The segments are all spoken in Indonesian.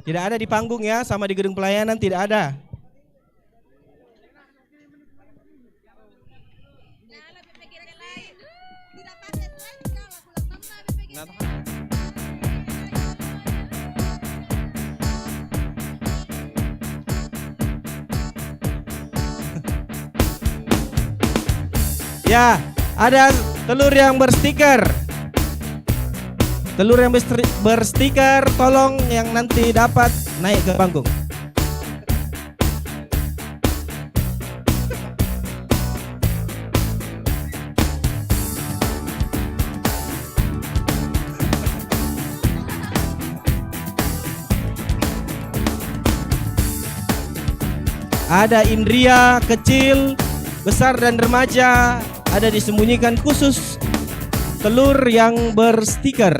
Tidak ada di panggung ya, sama di gedung pelayanan tidak ada. Ya, ada telur yang berstiker. Telur yang berstiker, tolong yang nanti dapat naik ke panggung. Ada Indria, kecil, besar dan remaja, ada disembunyikan khusus telur yang berstiker.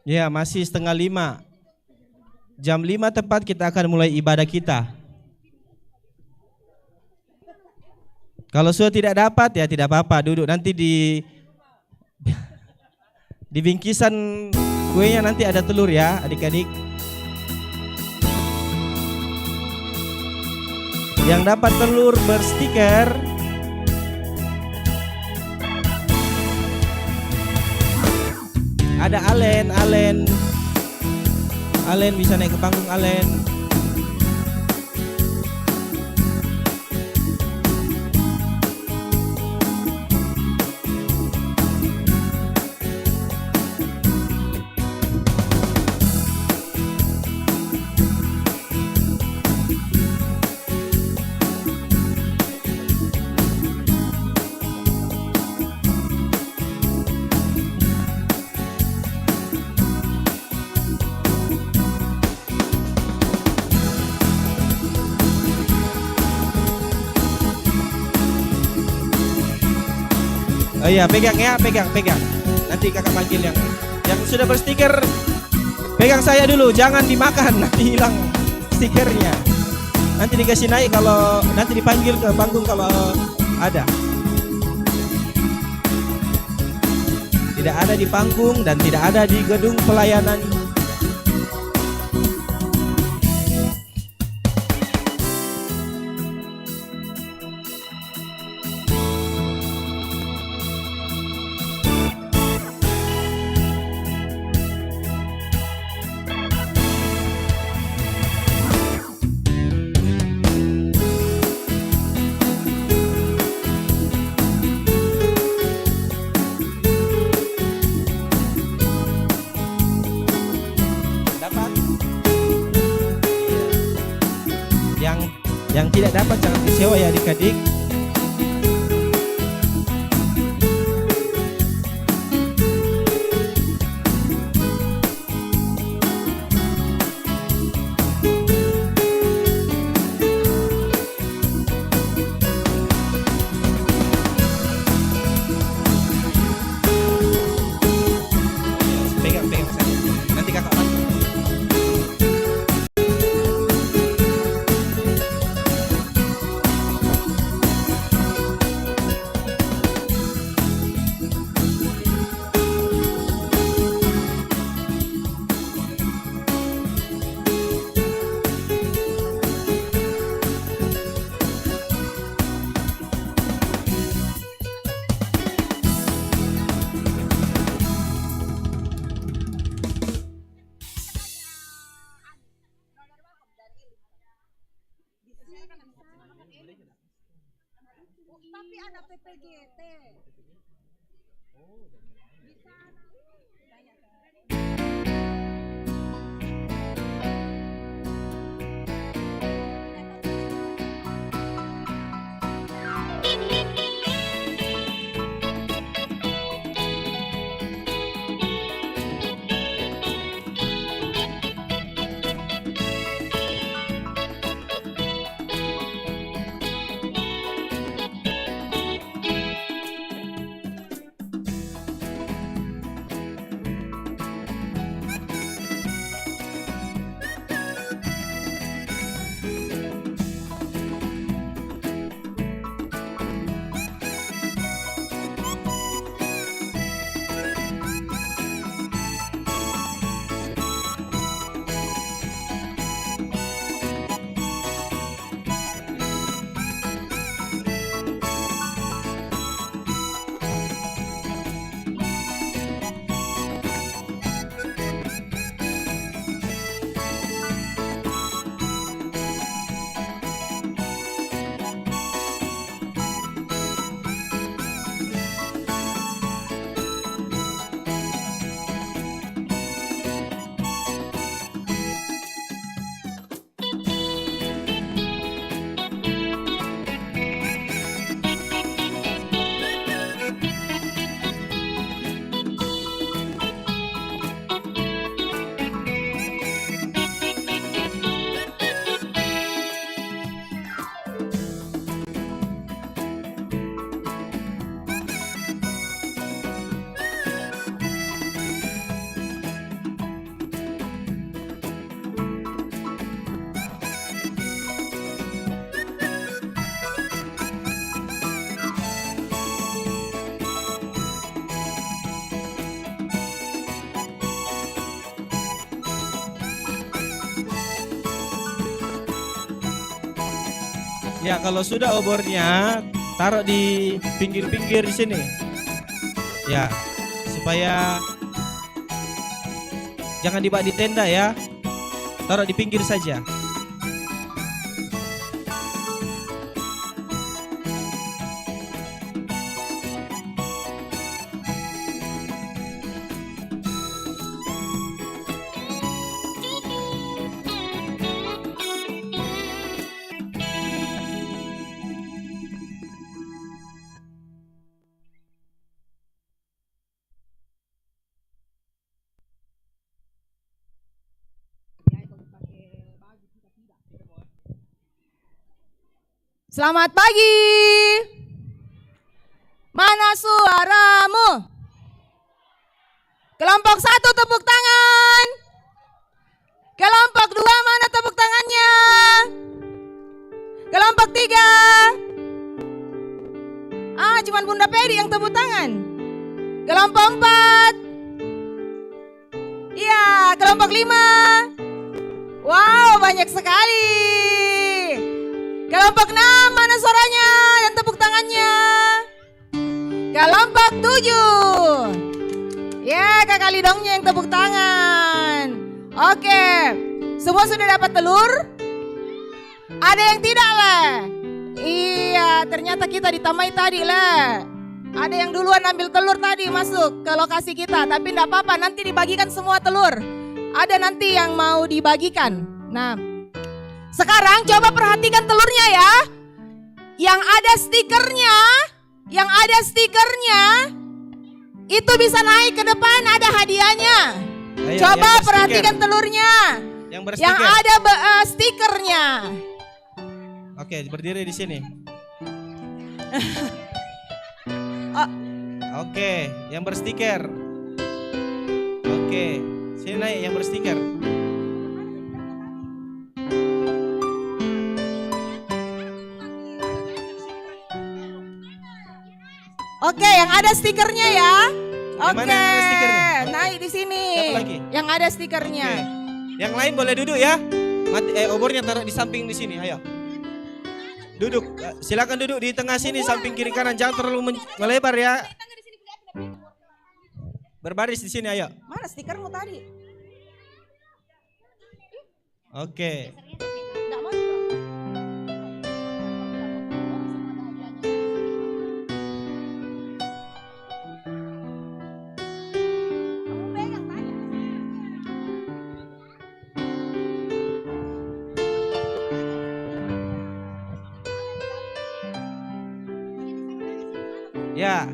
Ya, masih 4:30. Jam 5 tepat kita akan mulai ibadah kita. Kalau sudah tidak dapat ya tidak apa-apa, duduk nanti di bingkisan kuenya nanti ada telur ya, adik-adik. Yang dapat telur berstiker ada Alen bisa naik ke panggung Alen. Oh iya, pegang ya, pegang. Nanti kakak panggil yang sudah berstiker. Pegang saya dulu, jangan dimakan, nanti hilang stikernya. Nanti dikasih naik kalau nanti dipanggil ke panggung kalau ada. Tidak ada di panggung dan tidak ada di gedung pelayanan. Yang tidak dapat jangan disewa ya adik-adik. Pegang saja. Nanti kakak panggil. Tapi ada PPGT. Ya, kalau sudah obornya taruh di pinggir-pinggir di sini. Ya, supaya jangan dibawa di tenda ya. Taruh di pinggir saja. Selamat pagi. Mana suaramu? Kelompok 1 tepuk tangan. Kelompok 2 mana tepuk tangannya? Kelompok 3. Cuman Bunda Pedi yang tepuk tangan. Kelompok 4. Iya, kelompok 5. Wow, banyak sekali. Kelompok 6 mana suaranya dan tepuk tangannya? Kelompok 7. Ya, Kak Kalidongnya yang tepuk tangan. Oke, semua sudah dapat telur? Ada yang tidak lah? Iya, ternyata kita ditamai tadi lah. Ada yang duluan ambil telur tadi masuk ke lokasi kita. Tapi enggak apa-apa, nanti dibagikan semua telur. Ada nanti yang mau dibagikan. Nah, sekarang coba perhatikan telurnya ya. Yang ada stikernya, itu bisa naik ke depan, ada hadiahnya. Ayo, Coba perhatikan telurnya. Yang ada stikernya. Oke, berdiri di sini. Oke, yang berstiker. Oke, sini naik yang berstiker. Oke, yang ada stikernya ya. Oke, naik di sini. Siapa lagi? Yang ada stikernya. Oke. Yang lain boleh duduk ya. Obornya taruh di samping di sini, ayo. Duduk, silakan duduk di tengah sini, samping kiri kanan, jangan terlalu melebar ya. Berbaris di sini, ayo. Mana stikermu tadi? Oke. Ya.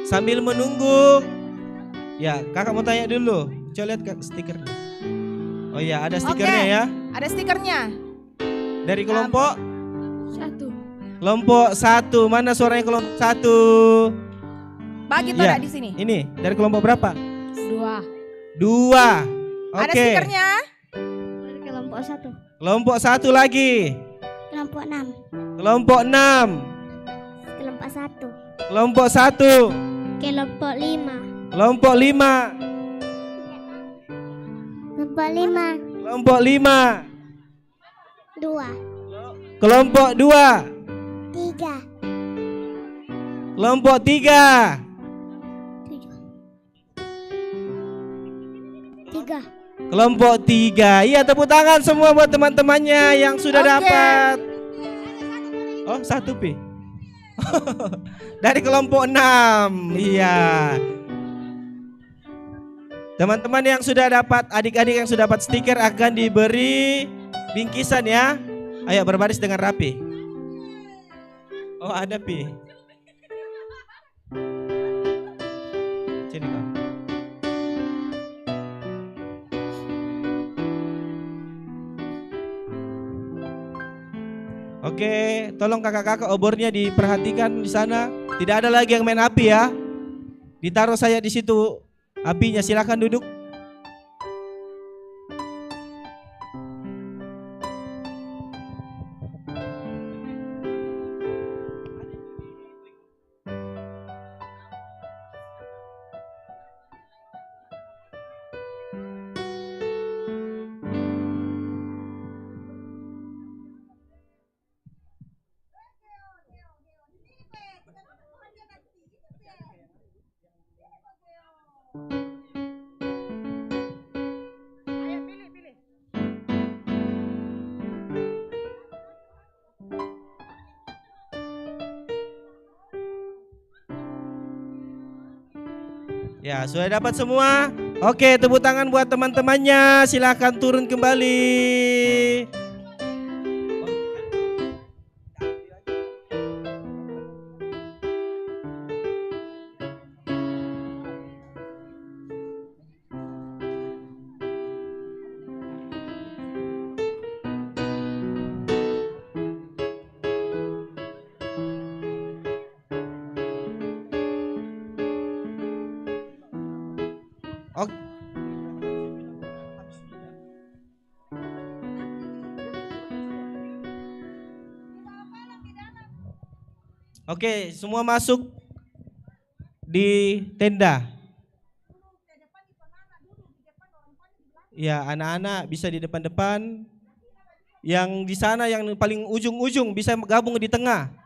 Sambil menunggu. Ya, kakak mau tanya dulu. Coba lihat stiker. Oh ya, ada stikernya ya. Ada stikernya. Dari kelompok 1. kelompok 1. Mana suaranya kelompok 1? Bagi Ya, di sini. ini dari kelompok berapa? 2. 2. Ada Oke. stikernya. Dari kelompok 1. Kelompok 1 lagi. Kelompok 6. Kelompok 6. Kelompok 1. Kelompok 1. Kelompok 5. Kelompok 5. Kelompok 5. Kelompok 5. 2. Kelompok 2. 3. Kelompok 3. 3. Kelompok 3. Iya, tepuk tangan semua buat teman-temannya yang sudah Oke. dapat. Oh, 1 Pi. Dari kelompok 6. Iya. Teman-teman yang sudah dapat, adik-adik yang sudah dapat stiker akan diberi bingkisan ya. Ayo berbaris dengan rapi. Oh, ada Pi. Sini kau. Oke, tolong kakak-kakak obornya diperhatikan di sana. Tidak ada lagi yang main api ya. Ditaruh saya di situ apinya, silakan duduk. Ya, sudah dapat semua? Oke, tepuk tangan buat teman-temannya. Silakan turun kembali. Oke. Oke, semua masuk di tenda. Ya, anak-anak bisa di depan-depan. Yang di sana yang paling ujung-ujung bisa gabung di tengah.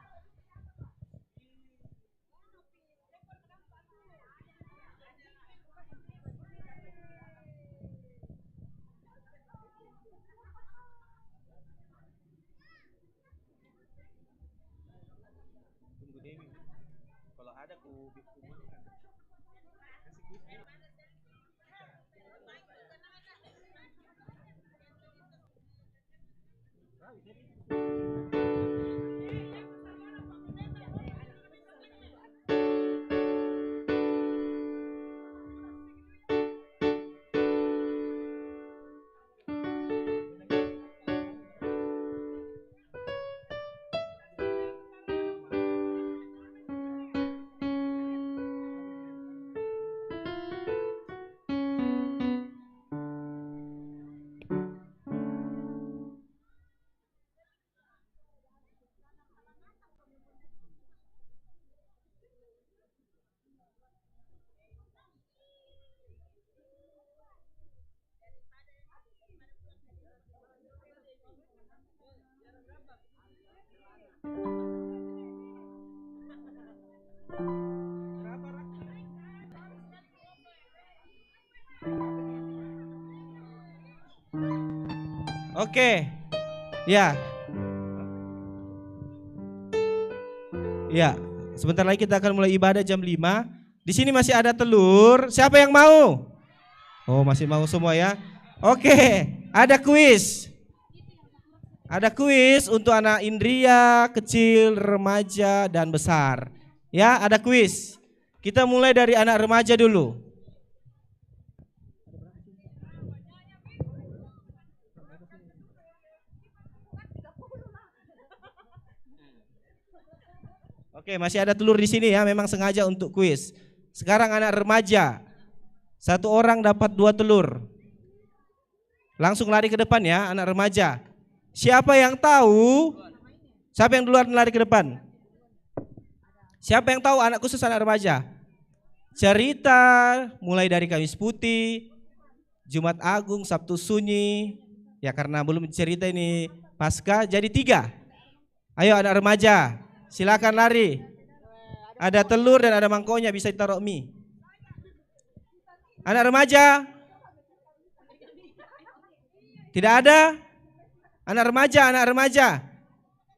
Oke. Ya. Ya, sebentar lagi kita akan mulai ibadah jam 5. Di sini masih ada telur. Siapa yang mau? Oh, masih mau semua ya. Oke, ada kuis. Ada kuis untuk anak Indria, kecil, remaja, dan besar. Ya, ada kuis. Kita mulai dari anak remaja dulu. Oke, masih ada telur di sini ya, memang sengaja untuk kuis. Sekarang anak remaja. Satu orang dapat 2 telur. Langsung lari ke depan ya, anak remaja. Siapa yang tahu? Siapa yang duluan lari ke depan? Siapa yang tahu anak khusus anak remaja? Cerita mulai dari Kamis Putih, Jumat Agung, Sabtu Sunyi. Ya karena belum cerita ini Pasca, jadi 3. Ayo anak remaja, silakan lari. Ada telur dan ada mangkoknya, bisa ditaruh mie. Anak remaja? Tidak ada? Anak remaja.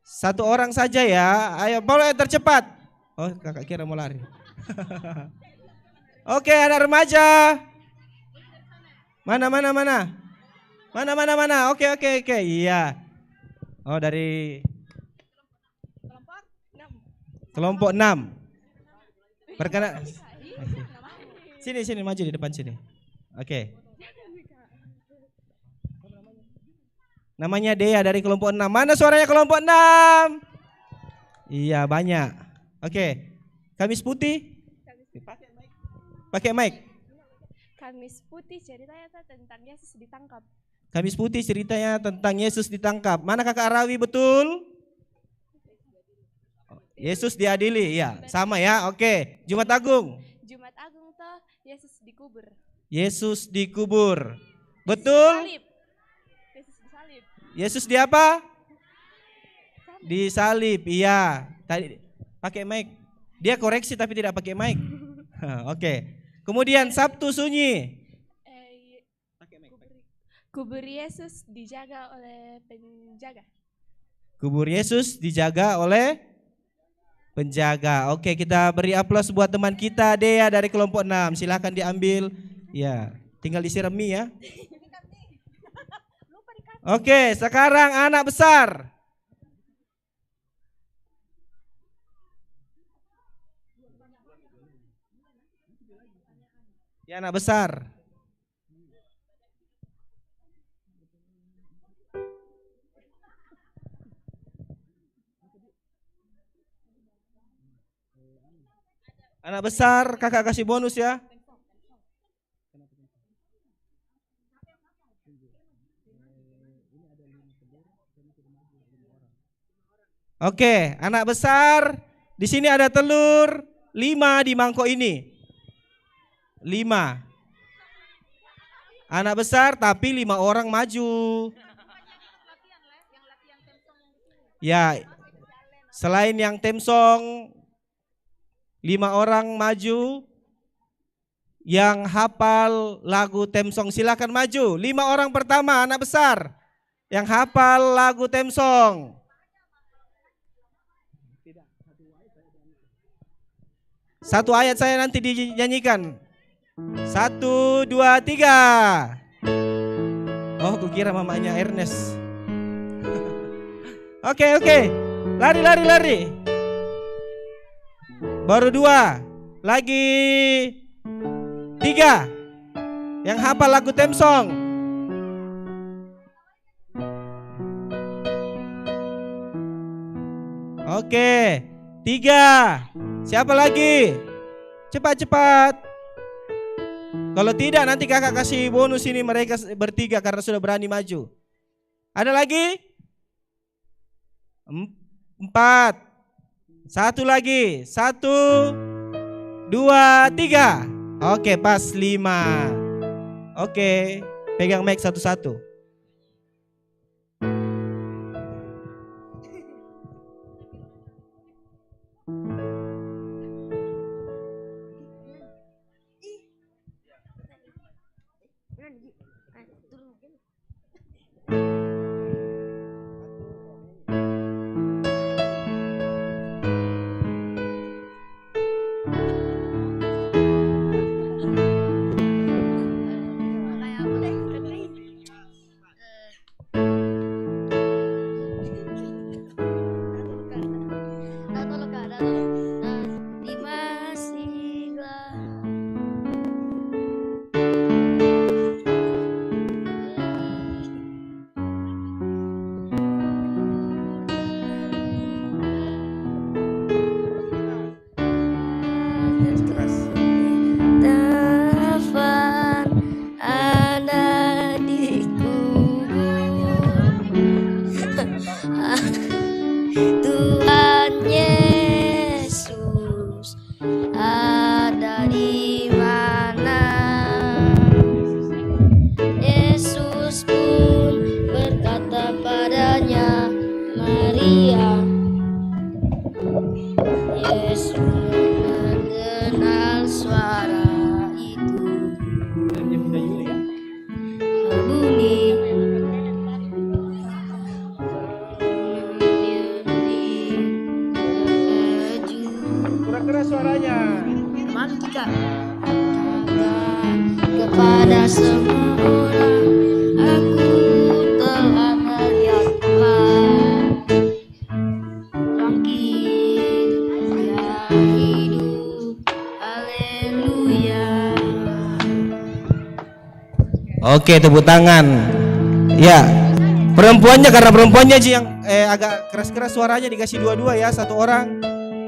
1 orang saja ya. Ayo, boleh tercepat. Oh, kakak kira mau lari. Oke, anak remaja. Mana? Oke. Iya. Oh, dari kelompok 6. Perkenan. Sini maju di depan sini. Oke. Namanya Dea dari kelompok 6. Mana suaranya kelompok 6? Iya, banyak. Oke. Kamis Putih? Pakai mic. Kamis Putih ceritanya tentang Yesus ditangkap. Kamis Putih ceritanya tentang Yesus ditangkap. Mana kakak Arawi betul? Yesus diadili, ya sama ya. Oke. Jumat Agung? Jumat Agung toh Yesus dikubur. Yesus dikubur. Betul? Salib. Yesus disalib. Yesus di apa? Disalib, iya. Tadi pakai mic. Dia koreksi tapi tidak pakai mic. Oke. Kemudian Sabtu Sunyi. Kubur Yesus dijaga oleh penjaga. Kubur Yesus dijaga oleh penjaga. Oke, kita beri aplaus buat teman kita Dea dari kelompok 6. Silahkan diambil. Ya, tinggal disiram mie ya. Oke, sekarang anak besar. Ya, anak besar. Anak besar, kakak kasih bonus ya. Oke, anak besar, di sini ada telur 5 di mangkok ini. 5. Anak besar tapi 5 orang maju. Ya, selain yang temsong 5 orang maju. Yang hafal lagu temsong silakan maju. 5 orang pertama anak besar yang hafal lagu temsong. Satu ayat saya nanti dinyanyikan. 1, 2, 3. Oh, kukira mamanya Ernest. Oke. Lari. Baru 2. Lagi 3. Yang hafal lagu temsong. Oke. 3. Siapa lagi? Cepat. Kalau tidak nanti kakak kasih bonus ini mereka bertiga karena sudah berani maju. Ada lagi? 4. 1 lagi. 1, 2, 3. Oke, pas 5. Oke, pegang mic satu-satu. Maria. Yesus mengenal suara itu. Berbunyi. Kurang keras suaranya. Malu kita. Kepada semua orang aku telah melihat Tuhan bangkit yang hidup. Haleluya. Oke, tepuk tangan. Ya, perempuannya karena perempuannya sih yang agak keras-keras suaranya dikasih dua-dua ya, satu orang.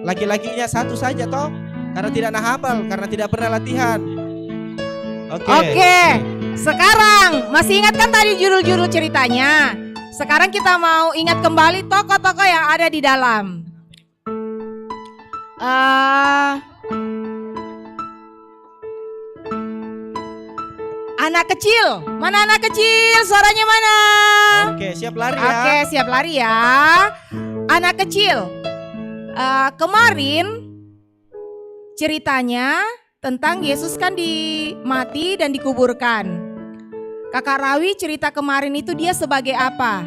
Laki-lakinya satu saja toh, karena tidak hafal, karena tidak pernah latihan. Oke, sekarang masih ingat kan tadi judul-judul ceritanya? Sekarang kita mau ingat kembali tokoh-tokoh yang ada di dalam. Anak kecil, mana anak kecil? Suaranya mana? Oke, siap lari ya. Oke, siap lari ya. Anak kecil, kemarin ceritanya tentang Yesus kan mati dan dikuburkan. Kakak Rawi cerita kemarin itu dia sebagai apa?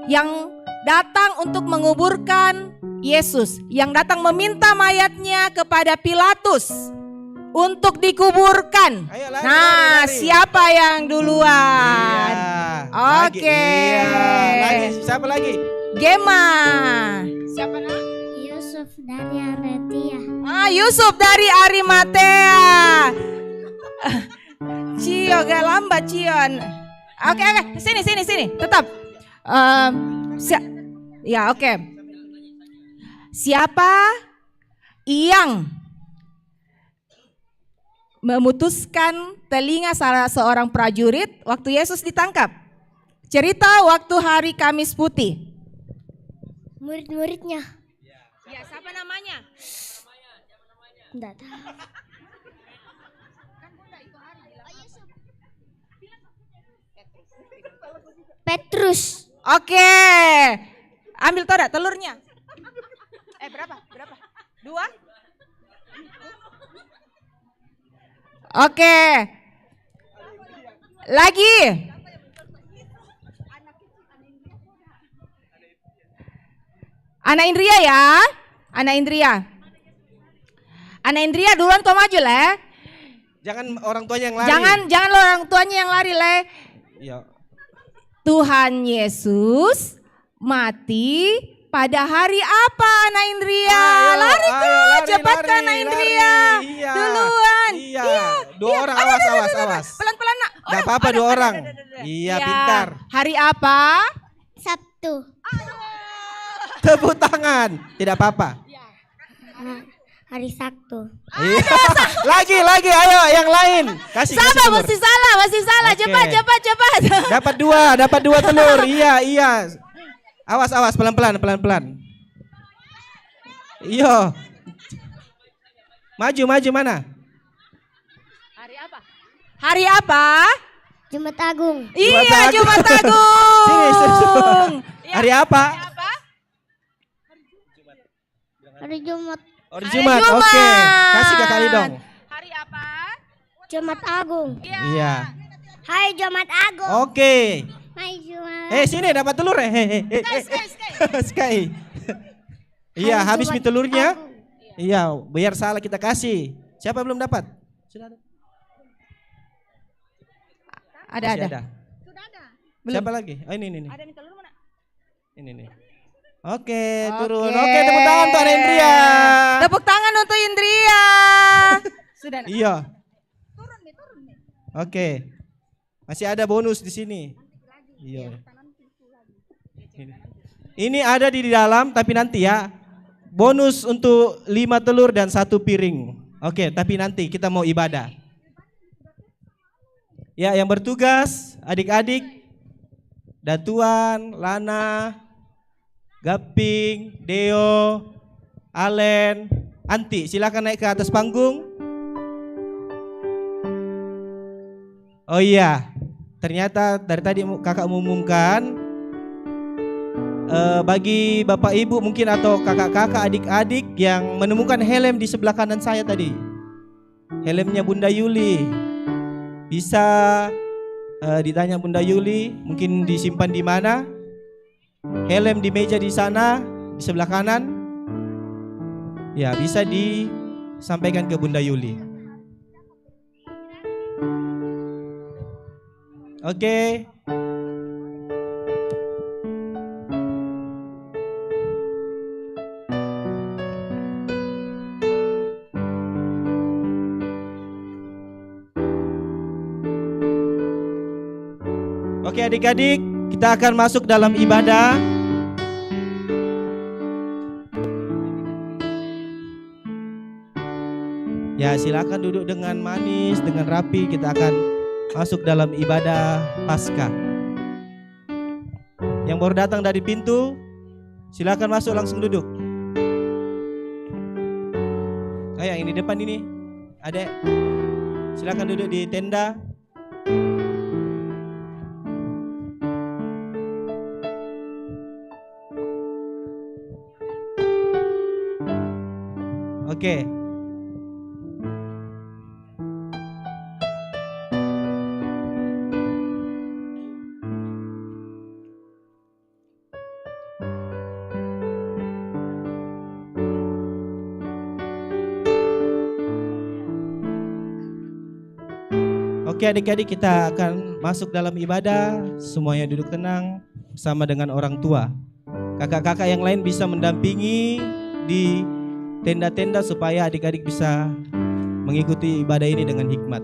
Yang datang untuk menguburkan Yesus, yang datang meminta mayatnya kepada Pilatus untuk dikuburkan. Ayo, lari, Nah, lari. siapa yang duluan? Iya. Oke. Iya, lagi siapa lagi? Gema. Siapa nak? Yusuf dari Arimatea. Yusuf dari Arimatea. Cio gak lambat Cion. Oke, sini. Tetap. Ya oke. Siapa yang memutuskan telinga salah seorang prajurit waktu Yesus ditangkap? Cerita waktu hari Kamis Putih. Murid-muridnya. Ya, siapa namanya? Enggak tahu. Petrus. Oke. Ambil toda telurnya. Berapa? 2? Oke. Lagi. Anak Indria ya. Anak Indria duluan kau maju le. Jangan orang tuanya yang lari. Jangan lo orang tuanya yang lari le. Iya. Tuhan Yesus mati pada hari apa Anak Indria? Lari cepat ke Anak Indria. Iya. Duluan. Iya. Dua orang, awas. Pelan-pelan nak. Gak apa-apa dua orang. Iya, pintar. Hari apa? Sabtu. Tepuk tangan. Tidak apa-apa. Hari Sabtu. Iya. Lagi, ayo yang lain. Kasih Sama telur. masih salah. Oke. Cepat. Dapat dua telur. Iya. Awas, pelan-pelan. Iya. Maju mana? Hari apa? Jumat Agung. Iya, Jumat Agung. Sini. Hari apa? Hari Jumat. Hari Jumat. Oke. Kasih ke kali dong. Hari apa? Jumat Agung. Iya. Hai Jumat Agung. Oke. Hai Jumat. Sini dapat telur Sky. Iya, Hari habis Jumat mie telurnya. Agung. Iya, biar salah kita kasih. Siapa belum dapat? Sudah ada. Ada. Masih ada. Belum. Siapa lagi? Oh, ini. Ada mie telur mana? Ini nih. Oke, turun. Oke, tepuk tangan untuk Anak Indria. Tepuk tangan untuk Indria. Sudah. Nak? Iya. Turun nih. Oke. Masih ada bonus di sini. Iya. Ini ada di dalam tapi nanti ya. Bonus untuk 5 telur dan 1 piring. Oke, tapi nanti kita mau ibadah. Ya, yang bertugas adik-adik, Datuan, Lana, Gaping, Deo, Alen, Anti, silakan naik ke atas panggung. Oh iya, ternyata dari tadi kakak mengumumkan bagi Bapak Ibu mungkin atau kakak-kakak, adik-adik yang menemukan helm di sebelah kanan saya tadi, helmnya Bunda Yuli, bisa ditanya Bunda Yuli mungkin disimpan di mana. Helm di meja di sana di sebelah kanan, ya bisa disampaikan ke Bunda Yuli. Oke. Oke adik-adik, kita akan masuk dalam ibadah. Ya silakan duduk dengan manis, dengan rapi. Kita akan masuk dalam ibadah Paskah. Yang baru datang dari pintu, silakan masuk, langsung duduk. Ayo yang di depan ini, adek, silakan duduk di tenda. Oke. Oke adik-adik, kita akan masuk dalam ibadah. Semuanya duduk tenang bersama dengan orang tua. Kakak-kakak yang lain bisa mendampingi di tenda-tenda supaya adik-adik bisa mengikuti ibadah ini dengan hikmat.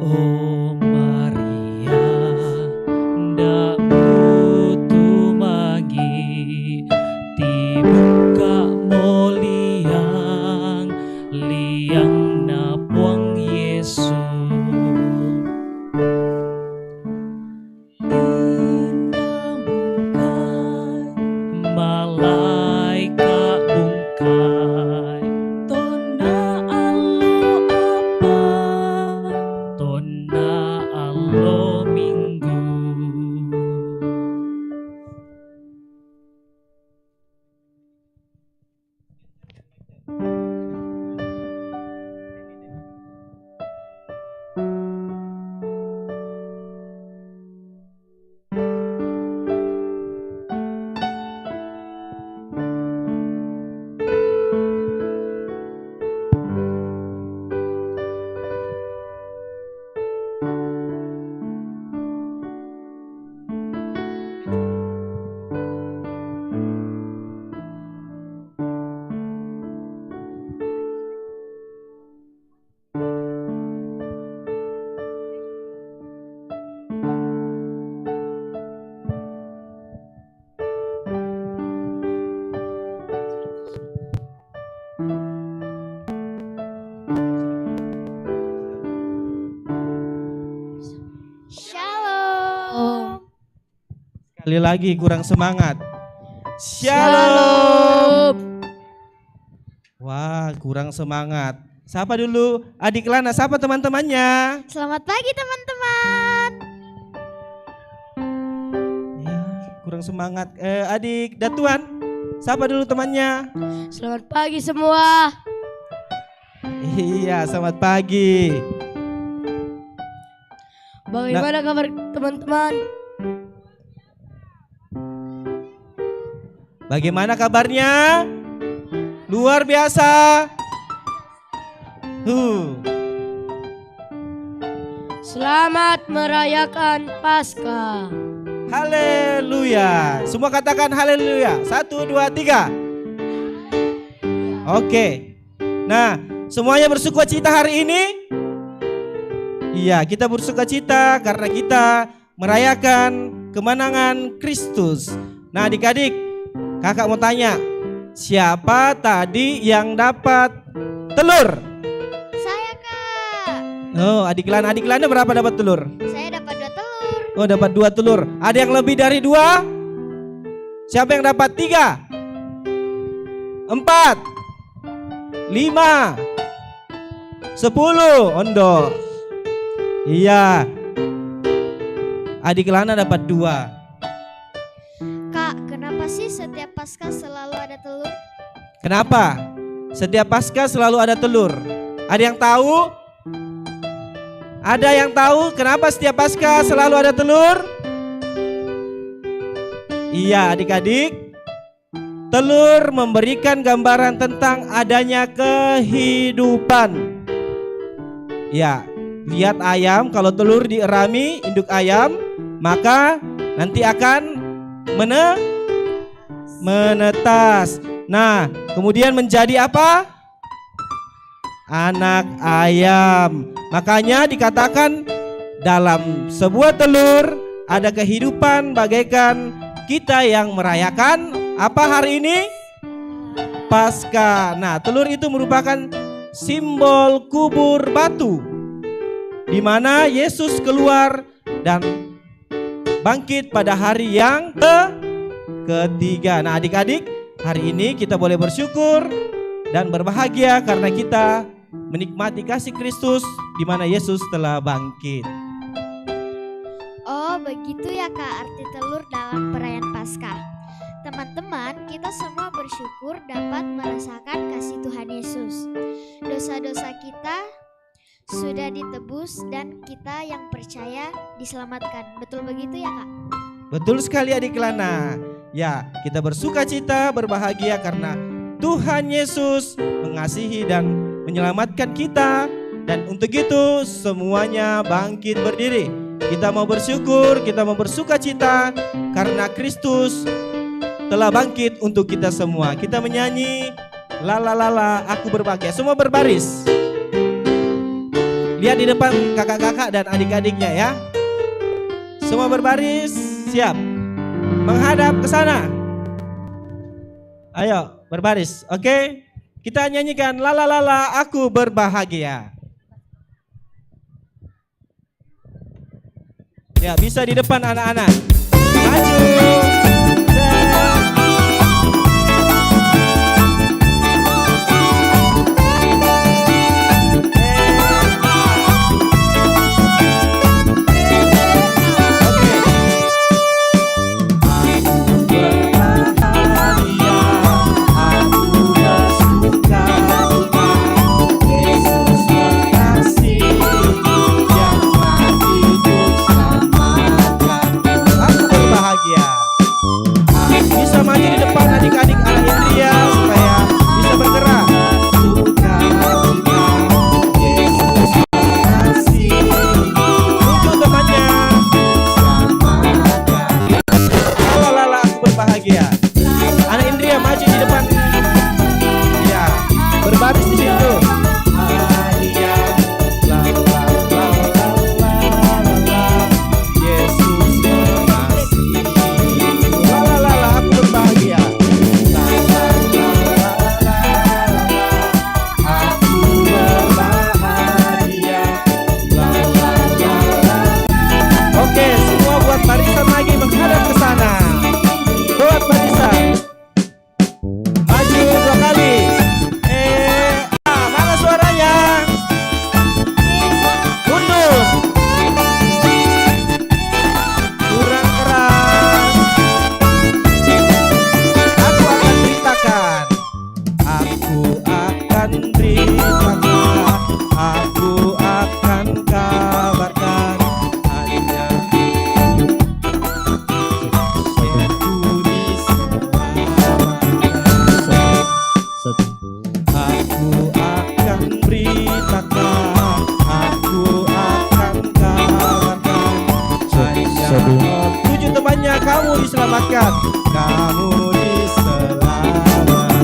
Oh Maria, ndak butuh magi, dibuka moliang, liang napuang Yesus. Malaikat bungkai, tona alo apa, tona Shalom. Sekali lagi kurang semangat. Shalom. Wah, kurang semangat. Sapa dulu adik Lana, sapa teman-temannya. Selamat pagi teman-teman. Ya, kurang semangat. Adik Datuan, sapa dulu temannya. Selamat pagi semua. Iya, selamat pagi. Bagaimana kabar teman-teman? Bagaimana kabarnya? Luar biasa. Selamat merayakan Paskah. Haleluya. Semua katakan haleluya. 1, 2, 3. Oke. Nah, semuanya bersukacita hari ini? Iya, kita bersukacita karena kita merayakan kemenangan Kristus. Nah, adik-adik, kakak mau tanya, siapa tadi yang dapat telur? Saya Kak. Oh, adik Lana berapa dapat telur? Saya dapat 2 telur. Oh, dapat 2 telur. Ada yang lebih dari 2? Siapa yang dapat 3? 4? 5? 10? Ondo. Iya. Adik Lana dapat 2. Kak, kenapa sih setiap Paskah selalu ada telur? Kenapa? Setiap Paskah selalu ada telur. Ada yang tahu? Ada yang tahu kenapa setiap Paskah selalu ada telur? Iya, adik-adik. Telur memberikan gambaran tentang adanya kehidupan. Ya, lihat ayam, kalau telur dierami induk ayam, maka nanti akan menetas. Nah, kemudian menjadi apa? Anak ayam. Makanya dikatakan dalam sebuah telur ada kehidupan bagaikan kita yang merayakan apa hari ini? Paskah. Nah, telur itu merupakan simbol kubur batu, di mana Yesus keluar dan bangkit pada hari yang ketiga. Nah, adik-adik, hari ini kita boleh bersyukur dan berbahagia karena kita menikmati kasih Kristus di mana Yesus telah bangkit. Oh, begitu ya Kak arti telur dalam perayaan Paskah. Teman-teman, kita semua bersyukur dapat merasakan kasih Tuhan Yesus. Dosa-dosa kita sudah ditebus dan kita yang percaya diselamatkan. Betul begitu ya Kak? Betul sekali adik Lana. Ya, kita bersukacita, berbahagia karena Tuhan Yesus mengasihi dan menyelamatkan kita. Dan untuk itu semuanya bangkit berdiri. Kita mau bersyukur, kita mau bersukacita karena Kristus telah bangkit untuk kita semua. Kita menyanyi la la la la, aku berbahagia. Semua berbaris. Lihat di depan kakak-kakak dan adik-adiknya ya. Semua berbaris, siap. Menghadap ke sana. Ayo, berbaris. Oke? Kita nyanyikan la la la la, aku berbahagia. Ya, bisa di depan anak-anak. Maju. Aku berbahagia. diselamatkan. Kamu diselamatkan.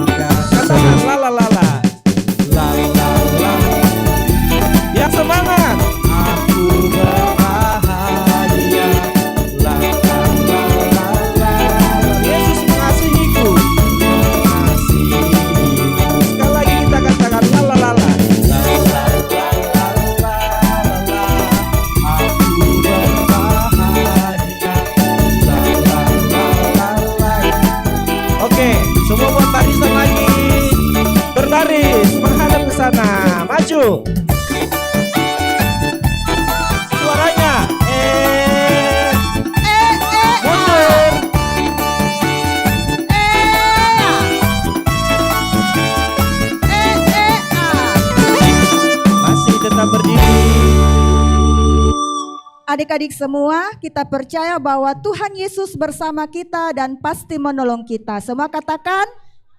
Katakan la la la la. La la la. Yang semangat. Aku berbahagia. La la la la la. Yesus mengasihiku. Mengasihiku. Sekali lagi kita katakan la la la la. La la la la la la. Aku berbahagia. La la la la la. Oke, semua buat barisan lagi. Berbaris menghadap ke sana. Maju. Suaranya. Mundur. Masih tetap berdiri. Adik-adik semua, kita percaya bahwa Tuhan Yesus bersama kita dan pasti menolong kita. Semua katakan,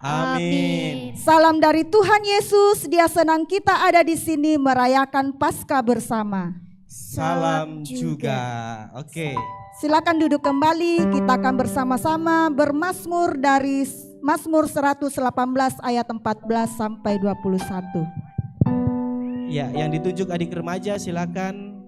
Amin. salam dari Tuhan Yesus. Dia senang kita ada di sini merayakan Paskah bersama. Salam juga. Oke. Silakan duduk kembali. Kita akan bersama-sama bermazmur dari Mazmur 118 ayat 14 sampai 21. Ya, yang ditunjuk adik remaja silakan.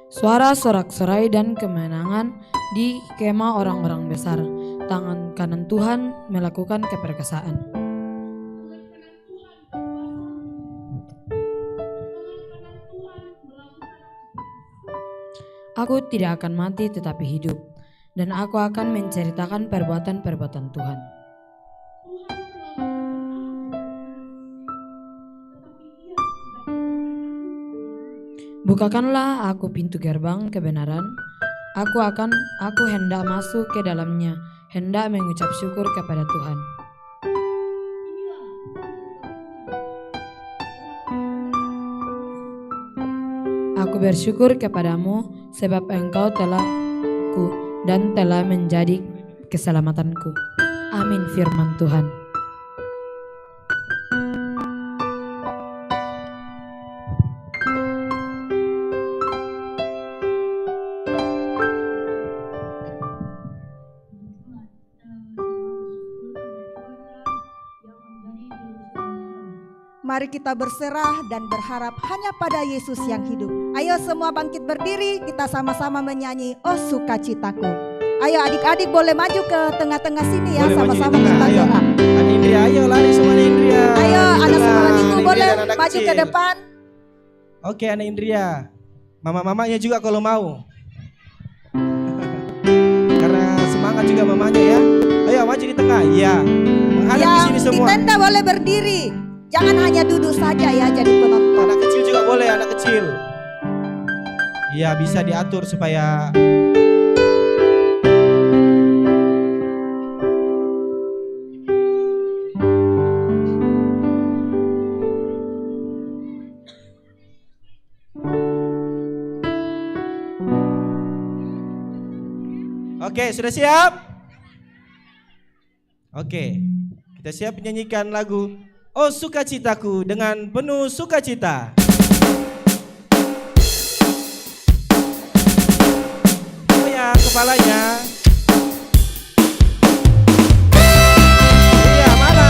Suara sorak-sorai dan kemenangan di kemah orang-orang besar. Tangan kanan Tuhan melakukan keperkasaan. Aku tidak akan mati tetapi hidup, dan aku akan menceritakan perbuatan-perbuatan Tuhan. Bukakanlah aku pintu gerbang kebenaran. Aku hendak masuk ke dalamnya, hendak mengucap syukur kepada Tuhan. Aku bersyukur kepadamu sebab Engkau telah dan telah menjadi keselamatanku. Amin firman Tuhan. Mari kita berserah dan berharap hanya pada Yesus yang hidup. Ayo semua bangkit berdiri, kita sama-sama menyanyi Oh Sukacitaku. Ayo adik-adik boleh maju ke tengah-tengah sini ya, Boleh maju di sama-sama tengah, kita ayo. gerak. Anak Indria, ayo lari semua anak Indria. Ayo anak sekolah minggu Anak boleh Indria dan anak maju ke kecil. depan. Oke anak Indria. Mama-mamanya juga kalau mau. Karena semangat juga mamanya ya. Ayo maju di tengah. Iya. Menghadap di sini Yang di semua. tenda boleh berdiri. Jangan hanya duduk saja ya jadi penonton. Anak kecil juga boleh, anak kecil. Iya bisa diatur supaya Oke, sudah siap? Oke, kita siap menyanyikan lagu Oh Sukacitaku dengan penuh sukacita. Goyang kepalanya. Iya, mana?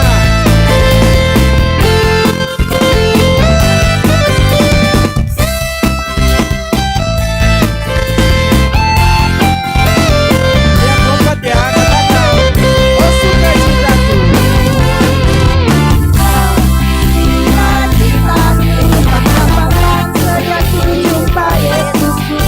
Yang lompat ya, katakan Oh sukacitaku. Sejak ku jumpa Yesus ku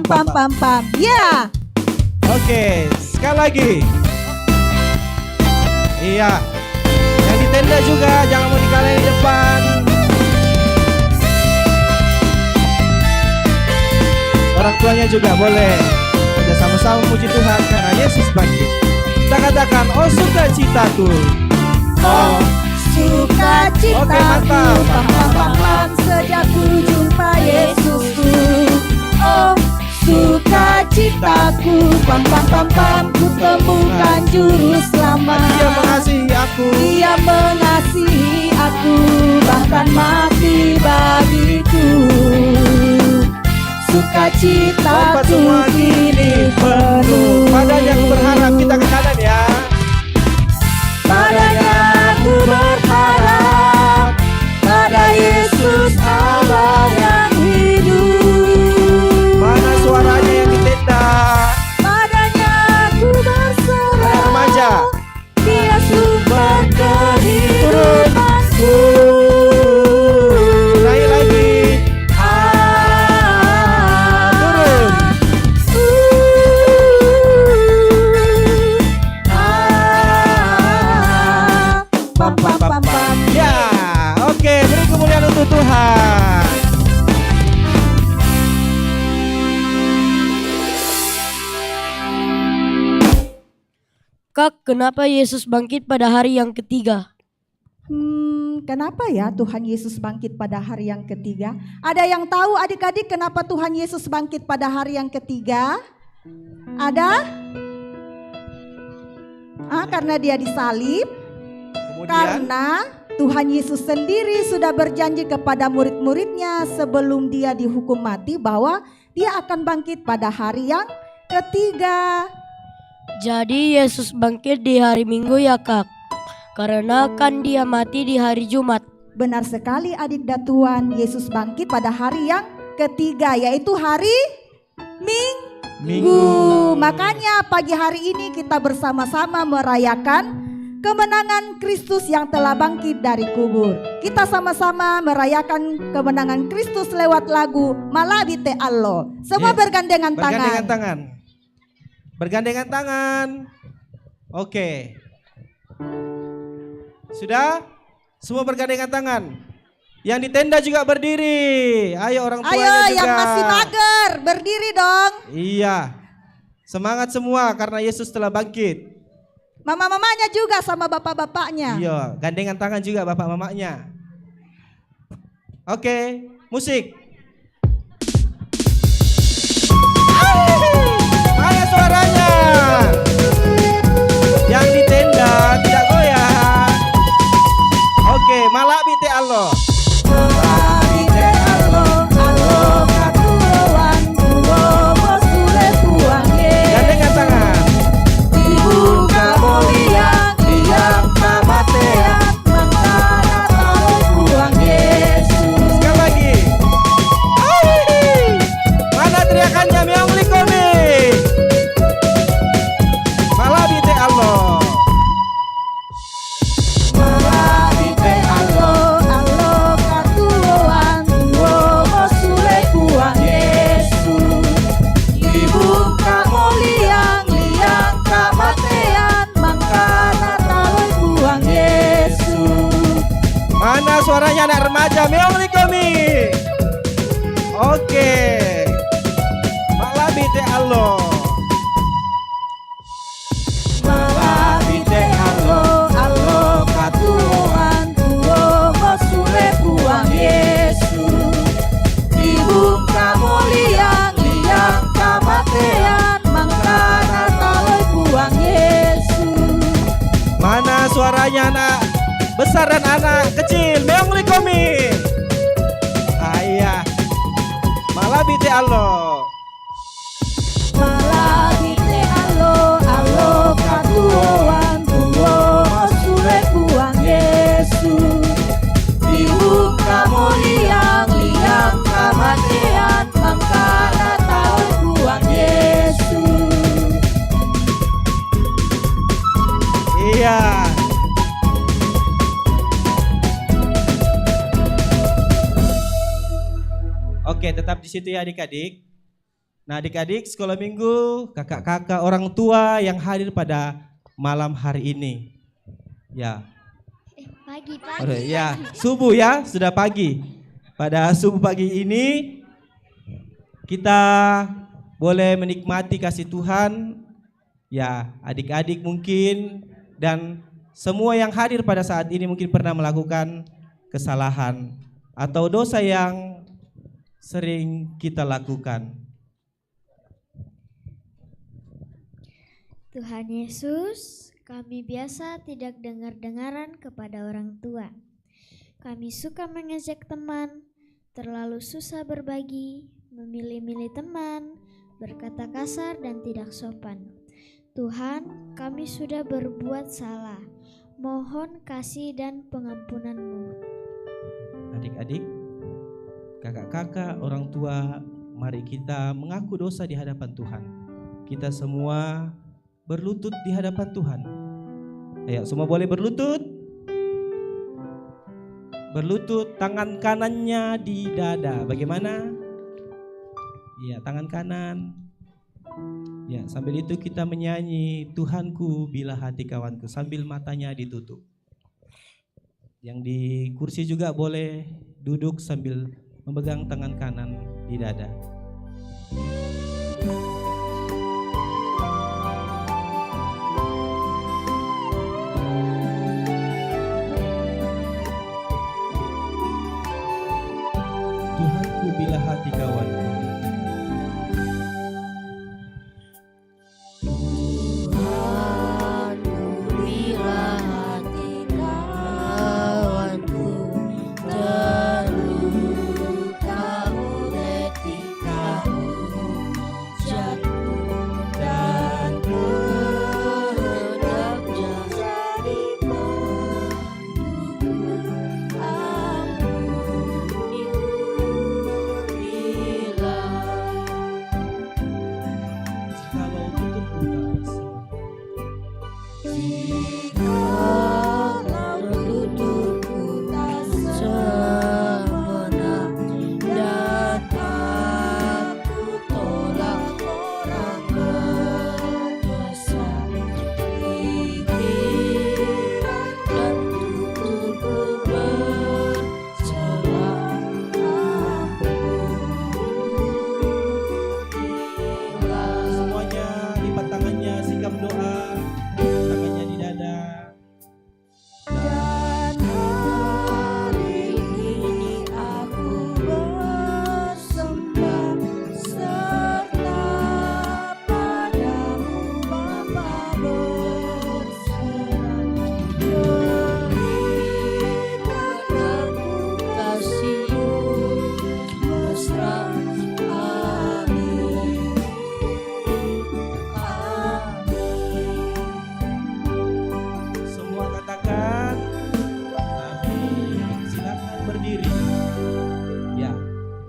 pam pam pam. Ya. Oke, sekali lagi. Iya. Yang di tenda juga jangan mau dikalahin di depan. Orang tuanya juga boleh. Kita sama-sama puji Tuhan karena Yesus bangkit. Kita katakan, oh sukacitaku. Oh sukacitaku. Oke, mantap. Pam pam pam pam sejak ku jumpa Yesusku. Oh sukacitaku. Pam pam pam pam ku temukan juru selamat. Dia mengasihi aku. Dia mengasihi aku, bahkan mati bagiku. Sukacitaku kini penuh. Padanya aku berharap, kita ke kanan ya. Padanya aku berharap, pada Yesus Allah yang hidup. Mana suaranya yang di tenda? Padanya aku berserah, Remaja. Dia sumber kehidupanku. Naik lagi. Turun. Pam pam pam pam. Ya, oke, beri kemuliaan untuk Tuhan. Kak, kenapa Yesus bangkit pada hari yang ketiga? Kenapa ya Tuhan Yesus bangkit pada hari yang ketiga? Ada yang tahu adik-adik kenapa Tuhan Yesus bangkit pada hari yang ketiga? Ada? Karena dia disalib. Kemudian, Karena Tuhan Yesus sendiri sudah berjanji kepada murid-muridnya sebelum dia dihukum mati bahwa dia akan bangkit pada hari yang ketiga. Jadi Yesus bangkit di hari Minggu ya Kak? Karena kan dia mati di hari Jumat. Benar sekali adik dan Tuhan, Yesus bangkit pada hari yang ketiga yaitu hari Minggu. Makanya pagi hari ini kita bersama-sama merayakan kemenangan Kristus yang telah bangkit dari kubur. Kita sama-sama merayakan kemenangan Kristus lewat lagu Malabite Allo. Semua bergandengan tangan. bergandengan tangan. Bergandengan tangan. Oke. Sudah? Semua bergandengan tangan. Yang di tenda juga berdiri. Ayo orang tuanya Ayo juga. yang masih mager berdiri dong. Iya. Semangat semua karena Yesus telah bangkit. Mama-mamanya juga sama bapak-bapaknya. Iya, gandengan tangan juga bapak mamanya. Oke, musik. Mana suaranya? Yang di tenda tidak goyah. Oke, Malabite Allah. Malabite Allo, Allo katuroan, tuwo mosule puange. Gandengan tangan. Dibuka moliang, diam kamatean, mangkana tau puang Yesus. Sekali lagi. Mana teriakannya Meong Likomi? Malabite Allah. Malabite Allo, Allo katuroan, tuwo mosule puang Yesus. Dibuka moliang, liang kamatean, mangkana tau puang Yesus. Mana suaranya anak remaja Meong Likomi? Oke. Malabite Allah. Malabite Allo, Allo katuroan, tuwo mosule puang Yesus. Dibuka moliang, liang kamatean, mangkana tau puang Yesus. Mana suaranya anak besar dan anak kecil Meong Likomi? Ayah. Malabite Allah. Malabite Allo, Allo katuroan, tuwo mosule puang Yesus. Dibuka moliang, liang kamatean, mangkana tau puang Yesus. Iya. Oke, tetap di situ ya adik-adik. Nah adik-adik sekolah minggu, kakak-kakak, orang tua yang hadir pada malam hari ini. Ya, Pagi-pagi. ya subuh ya, sudah pagi. Pada subuh pagi ini kita boleh menikmati kasih Tuhan. Ya, adik-adik mungkin dan semua yang hadir pada saat ini mungkin pernah melakukan kesalahan atau dosa yang sering kita lakukan. Tuhan Yesus, kami biasa tidak dengar-dengaran kepada orang tua. Kami suka mengejek teman, terlalu susah berbagi, memilih-milih teman, berkata kasar dan tidak sopan. Tuhan, kami sudah berbuat salah. Mohon kasih dan pengampunan-Mu. Adik-adik, kakak-kakak, orang tua, mari kita mengaku dosa di hadapan Tuhan. Kita semua berlutut di hadapan Tuhan. Ayo semua boleh berlutut. Berlutut, tangan kanannya di dada. Bagaimana? Ya, tangan kanan. Ya, sambil itu kita menyanyi Tuhanku bila hati kawanku sambil matanya ditutup. Yang di kursi juga boleh duduk sambil memegang tangan kanan di dada. Tuhanku bila hati kawanku.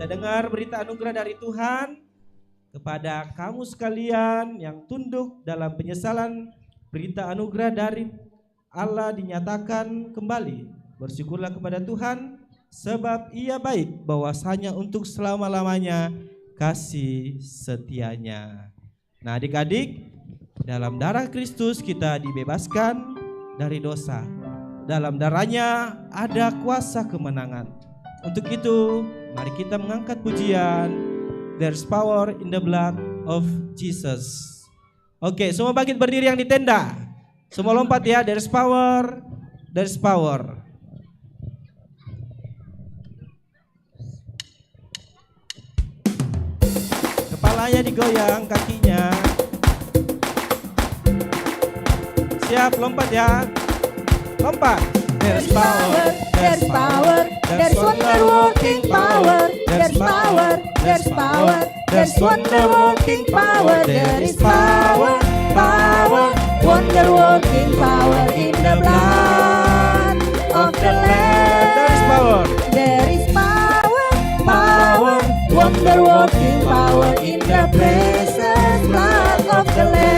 Dengar berita anugerah dari Tuhan kepada kamu sekalian yang tunduk dalam penyesalan. Berita anugerah dari Allah dinyatakan kembali. Bersyukurlah kepada Tuhan sebab Ia baik, bahwasanya untuk selama-lamanya kasih setianya. Nah adik-adik, dalam darah Kristus kita dibebaskan dari dosa. Dalam darahnya ada kuasa kemenangan. Untuk itu mari kita mengangkat pujian There's Power in the Blood of Jesus. Oke, semua bangkit berdiri yang di tenda. Semua lompat ya, There's Power, There's Power. Kepalanya digoyang, kakinya. Siap, lompat ya. Lompat. There's power, there's power, there's wonder working power, there's power, there's power, there's wonder working power, there is power, power, wonder working power in the blood of the Lamb. There is power, there is power, power, wonder working power in the precious blood of the Lamb.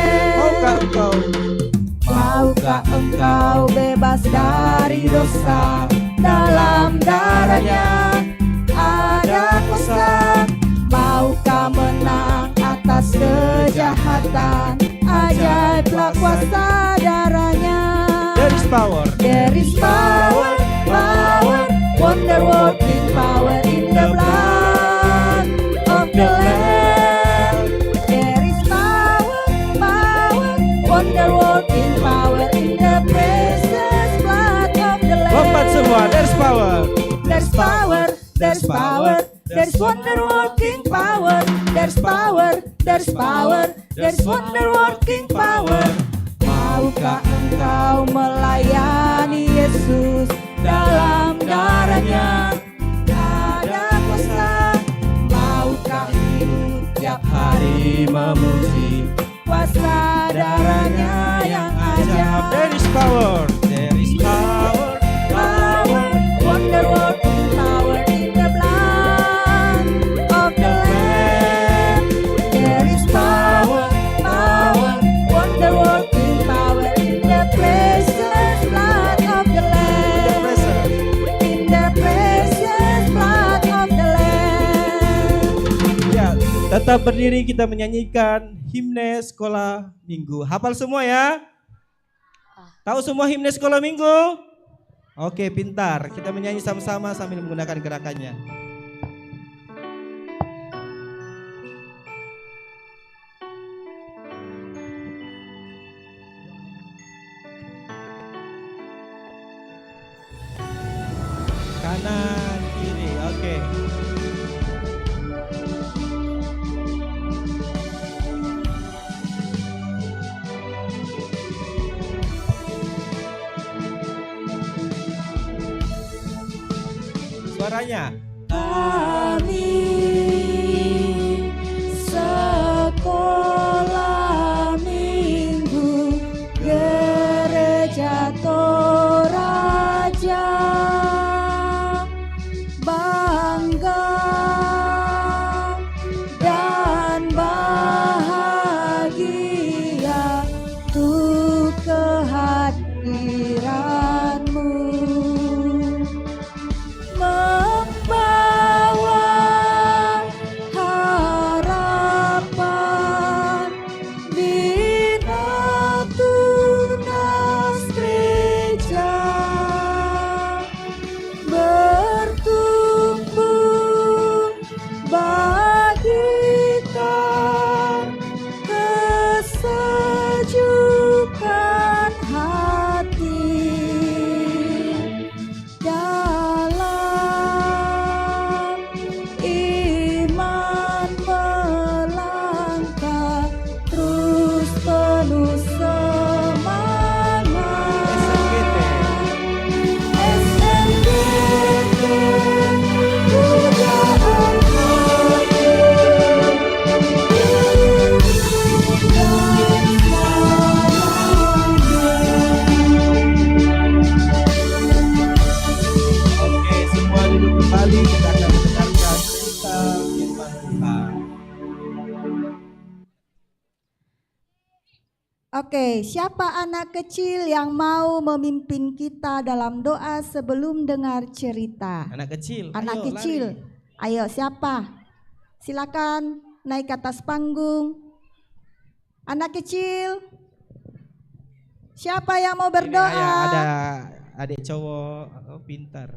Maukah engkau bebas dari dosa? Dalam darahnya ada kuasa. Maukah menang kejahatan, ajaiblah kuasa darahnya. There is power. There is power, power, wonder working power in the blood of the Lamb. There is power, power, wonder working power in the precious blood of the Lamb. Lompat semua. There's power. There's power, there's power, there's wonder working power. There's power, there's power, there's wonder working power. Maukah engkau melayani Yesus dalam darahnya? Ada kuasa. Maukah hidup tiap hari memuji kuasa darahnya yang ajaib? There is power. There is power. Power, wonder working power in the blood of the Lamb. There is power, power, wonder working power in the precious blood of the Lamb. In the precious blood of the Lamb. Ya, tetap berdiri kita menyanyikan himne sekolah minggu. Hafal semua ya? Tahu semua himne sekolah minggu? Oke, pintar. Kita menyanyi sama-sama sambil menggunakan gerakannya. Kanan, kiri. Oke. Suaranya. Kami sekolah minggu Gereja Toraja, bangga dan bahagia untuk kehadiranmu. Membawa harapan bina tunas gereja, bertumbuh bagikan kesejukan hati dalam iman melangkah terus penuh semangat. SMGT pujaan hati dan Oke, semua duduk kembali. Kita akan mendengarkan cerita firman Tuhan. Oke, siapa anak kecil yang mau memimpin kita dalam doa sebelum dengar cerita? Anak kecil. Anak ayo, kecil. lari. Ayo, siapa? Silakan naik ke atas panggung. Anak kecil. Siapa yang mau Ini berdoa? ada adik cowok. Oh, pintar.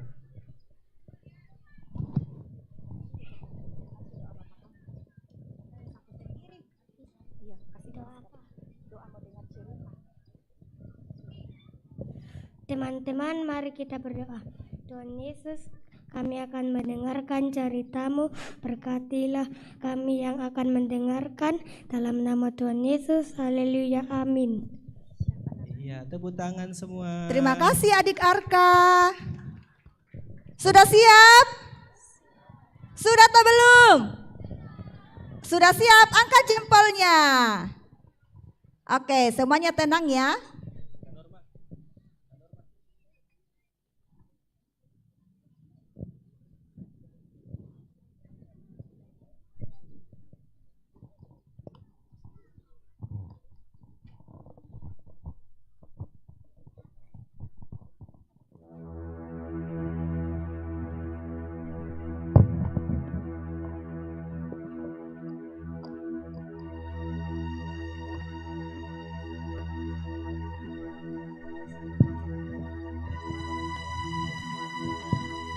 Teman-teman, mari kita berdoa. Tuhan Yesus, kami akan mendengarkan ceritamu. Berkatilah kami yang akan mendengarkan. Dalam nama Tuhan Yesus, haleluya, amin. Iya, tepuk tangan semua. Terima kasih adik Arka. Sudah siap? Sudah atau belum? Sudah siap? Angkat jempolnya. Oke, semuanya tenang ya.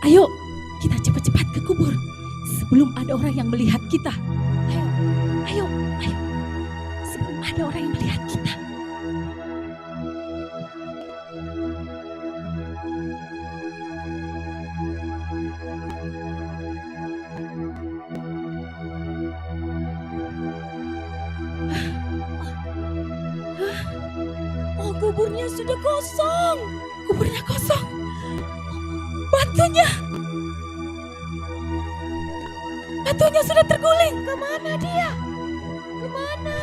Ayo, kita cepat-cepat ke kubur sebelum ada orang yang melihat kita. Ayo. Sebelum ada orang yang melihat kita. Oh, kuburnya sudah kosong. Kuburnya kosong. Batunya sudah terguling. Kemana dia? Kemana?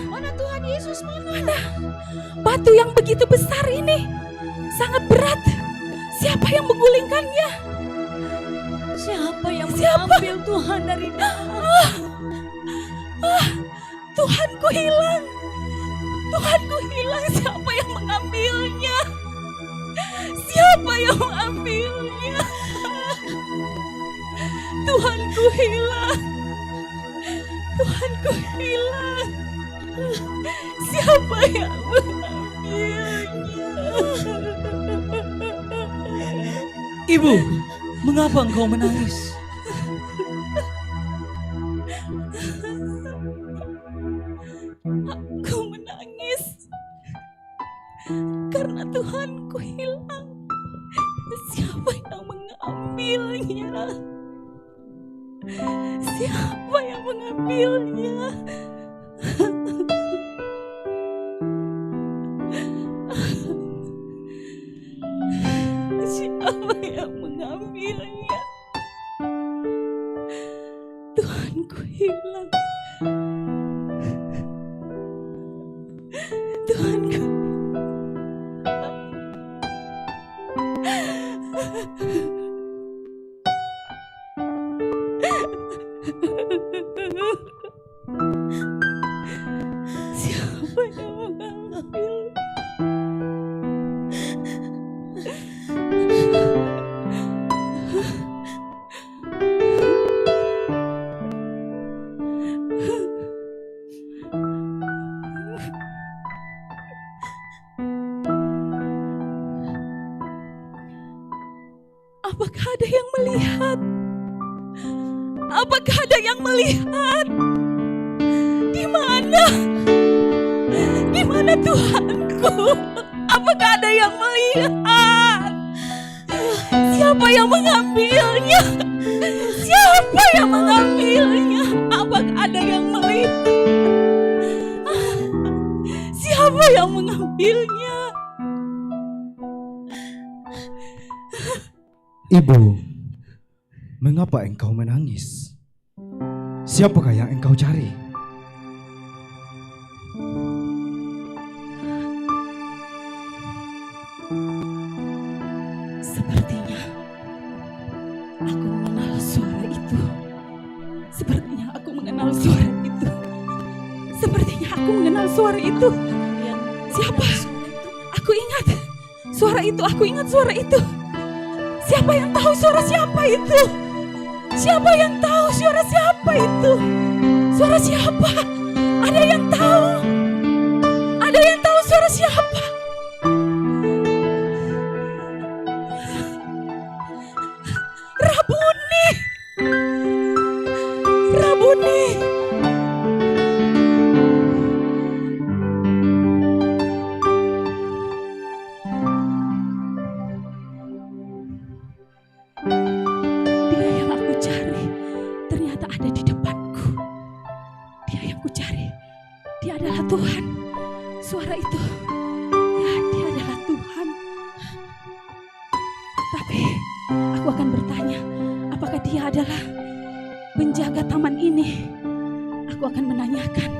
Mana Tuhan Yesus mana? Batu yang begitu besar ini sangat berat. Siapa yang menggulingkannya? Siapa yang mengambil Tuhan dari Tuhanku hilang. Siapa yang mengambilnya? Tuhanku hilang. Siapa yang mengambilnya? Ibu, mengapa engkau menangis? Aku menangis karena Tuhanku hilang. Siapa yang mengambilnya? Siapa yang mengambilnya? Tuhanku hilang. Tuhanku. Siapa yang mengambil? Apakah ada yang melihat? Apakah ada yang melihat? Di mana? Di mana Tuhanku? Apakah ada yang melihat? Siapa yang mengambilnya? Siapa yang mengambilnya? Apakah ada yang melihat? Siapa yang mengambilnya? Ibu, mengapa engkau menangis? Siapakah yang engkau cari? Sepertinya aku mengenal suara itu. Sepertinya aku mengenal suara itu. Sepertinya aku mengenal suara itu. Siapa? Aku ingat suara itu. Aku ingat suara itu. Siapa yang tahu suara siapa itu? Siapa yang tahu suara siapa itu? Suara siapa? Ada yang tahu? Ada yang tahu suara siapa? Rabuni. Rabuni. Dia yang aku cari ternyata ada di depanku. Dia yang ku cari. Dia adalah Tuhan. Suara itu, ya, dia adalah Tuhan. Tapi aku akan bertanya, apakah dia adalah penjaga taman ini? Aku akan menanyakan,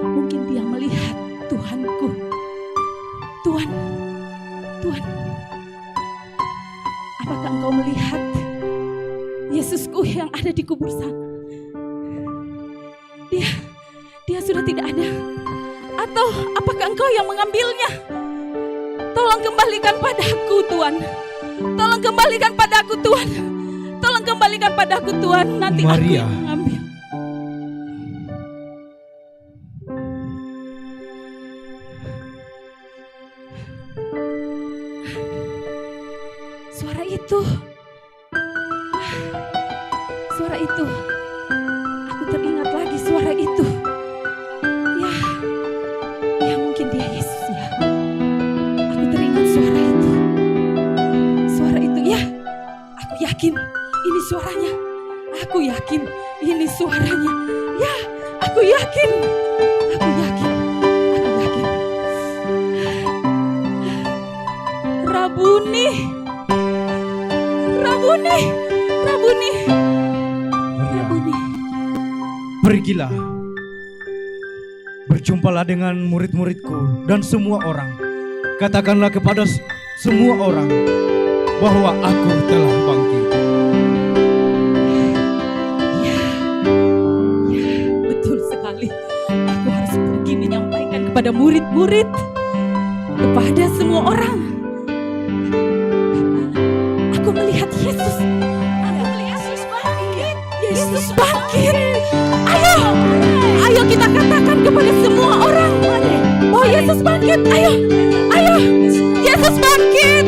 mungkin dia melihat Tuhanku. Tuhan, apakah engkau melihat Yesusku yang ada di kubur sana? Dia sudah tidak ada. Atau apakah engkau yang mengambilnya? Tolong kembalikan padaku, Tuhan. Tolong kembalikan padaku, Tuhan. Tolong kembalikan padaku, Tuhan. Nanti aku Maria. yang mengambil. Suara itu itu. Aku teringat lagi suara itu. Ya mungkin dia Yesus ya. Aku teringat suara itu. Suara itu ya. Aku yakin ini suaranya. Aku yakin ini suaranya. Ya, aku yakin. Aku yakin. Aku yakin. Rabuni. Rabuni. Rabuni. Rabuni. Pergilah, berjumpalah dengan murid-muridku dan semua orang. Katakanlah kepada semua orang bahwa aku telah bangkit. Ya, betul sekali. Aku harus pergi menyampaikan kepada murid-murid, kepada semua orang. Aku melihat Yesus. Aku melihat Yesus bangkit. Yesus bangkit. Ayo kita katakan kepada semua orang. Oh, Yesus bangkit. Ayo. Yesus bangkit.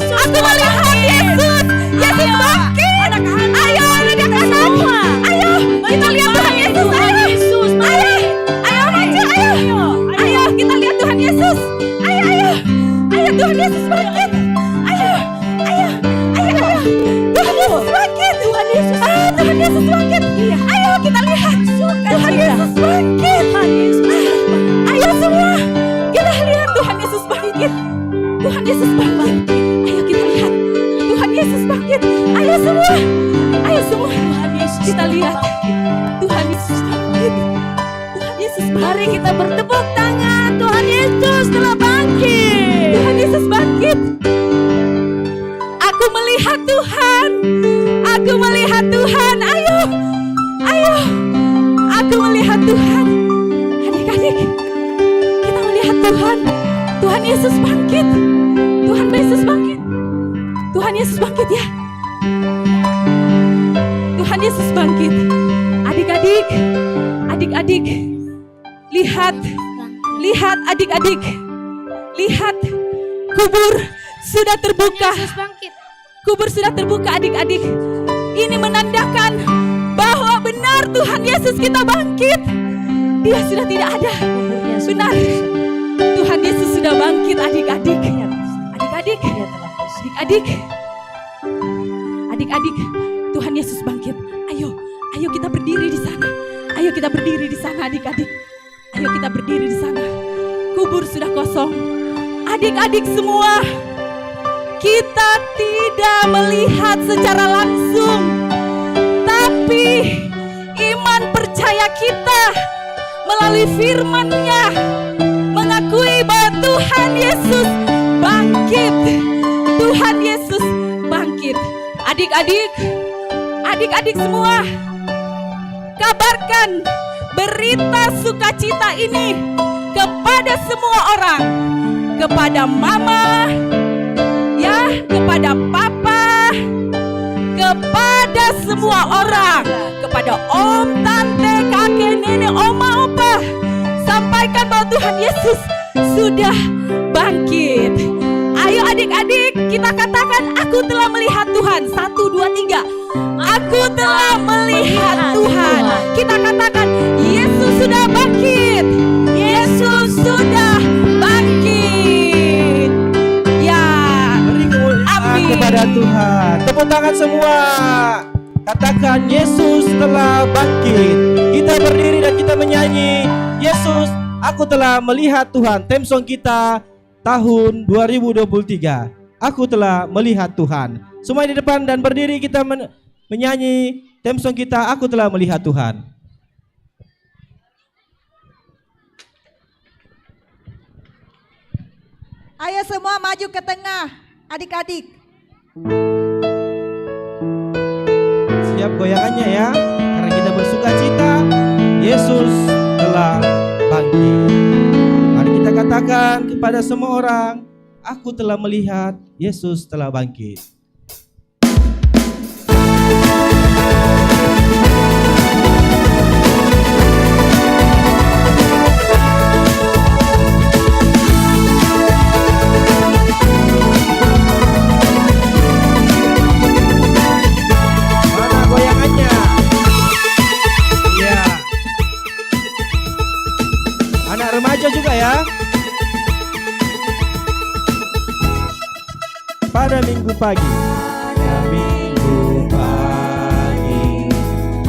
Aku melihat Yesus. Yesus bangkit. Ayo, anak-anak. Ayo, kita lihat Tuhan Yesus. Ayo, maju. Ayo, kita lihat Tuhan Yesus. Ayo, Tuhan Yesus bangkit. Ayo. Tuhan Yesus bangkit. Tuhan Yesus bangkit. Ayo kita lihat Tuhan Yesus bangkit. Ayo semua kita lihat Tuhan Yesus bangkit. Tuhan Yesus bangkit. Ayo kita lihat Tuhan Yesus bangkit. Ayo semua Tuhan Yesus kita lihat Tuhan Yesus bangkit. Tuhan Yesus bangkit. Mari kita bertepuk tangan. Tuhan Yesus telah bangkit. Tuhan Yesus bangkit. Aku melihat Tuhan. Aku melihat Tuhan. Ayo. Aku melihat Tuhan. Adik-adik, kita melihat Tuhan. Tuhan Yesus bangkit. Tuhan Yesus bangkit. Tuhan Yesus bangkit ya. Tuhan Yesus bangkit. Adik-adik, lihat adik-adik. Lihat, kubur sudah terbuka. Kubur sudah terbuka adik-adik. Ini menandakan bahwa benar Tuhan Yesus kita bangkit. Dia sudah tidak ada. Benar. Tuhan Yesus sudah bangkit adik-adik. Adik-adik, Tuhan Yesus bangkit. Ayo kita berdiri di sana. Ayo kita berdiri di sana adik-adik. Ayo kita berdiri di sana. Kubur sudah kosong. Adik-adik semua, kita tidak melihat secara langsung, tapi iman percaya kita melalui firman-Nya mengakui bahwa Tuhan Yesus bangkit. Tuhan Yesus bangkit. Adik-adik semua, kabarkan berita sukacita ini kepada semua orang, kepada mama, ya, kepada papa, kepada semua orang, kepada om, tante, kakek, nenek, oma, opa. Sampaikan bahwa Tuhan Yesus sudah bangkit. Ayo adik-adik, kita katakan, aku telah melihat Tuhan. 1, 2, 3. Aku telah melihat Tuhan. Kita katakan, Yesus sudah bangkit. Yesus sudah bangkit. Ya. Beri kemuliaan kepada Tuhan. Tepuk tangan semua. Katakan, Yesus telah bangkit. Kita berdiri dan kita menyanyi, Yesus, aku telah melihat Tuhan. Theme song kita tahun 2023. Aku telah melihat Tuhan. Semua di depan dan berdiri kita menyanyi theme song kita, aku telah melihat Tuhan. Ayo semua maju ke tengah, adik-adik. Siap goyangannya ya, karena kita bersuka cita, Yesus telah bangkit. Mari kita katakan kepada semua orang, aku telah melihat Yesus telah bangkit. Mana goyangannya? remaja juga ya. Pada minggu pagi,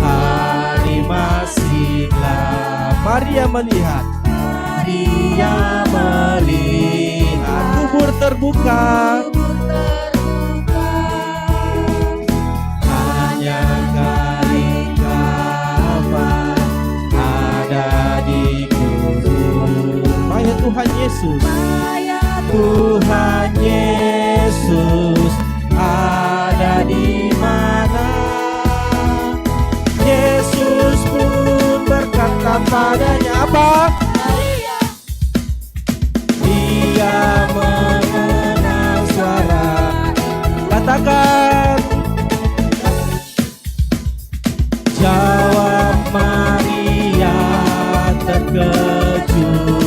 hari masih gelap. Maria melihat, kubur terbuka. Hanya kain kafan ada di kubur. Mayat Tuhan Yesus, Tuhan Yesus ada di mana? Yesus pun berkata padanya apa? Dia mengenal suara. Katakan. Jawab Maria terkejut.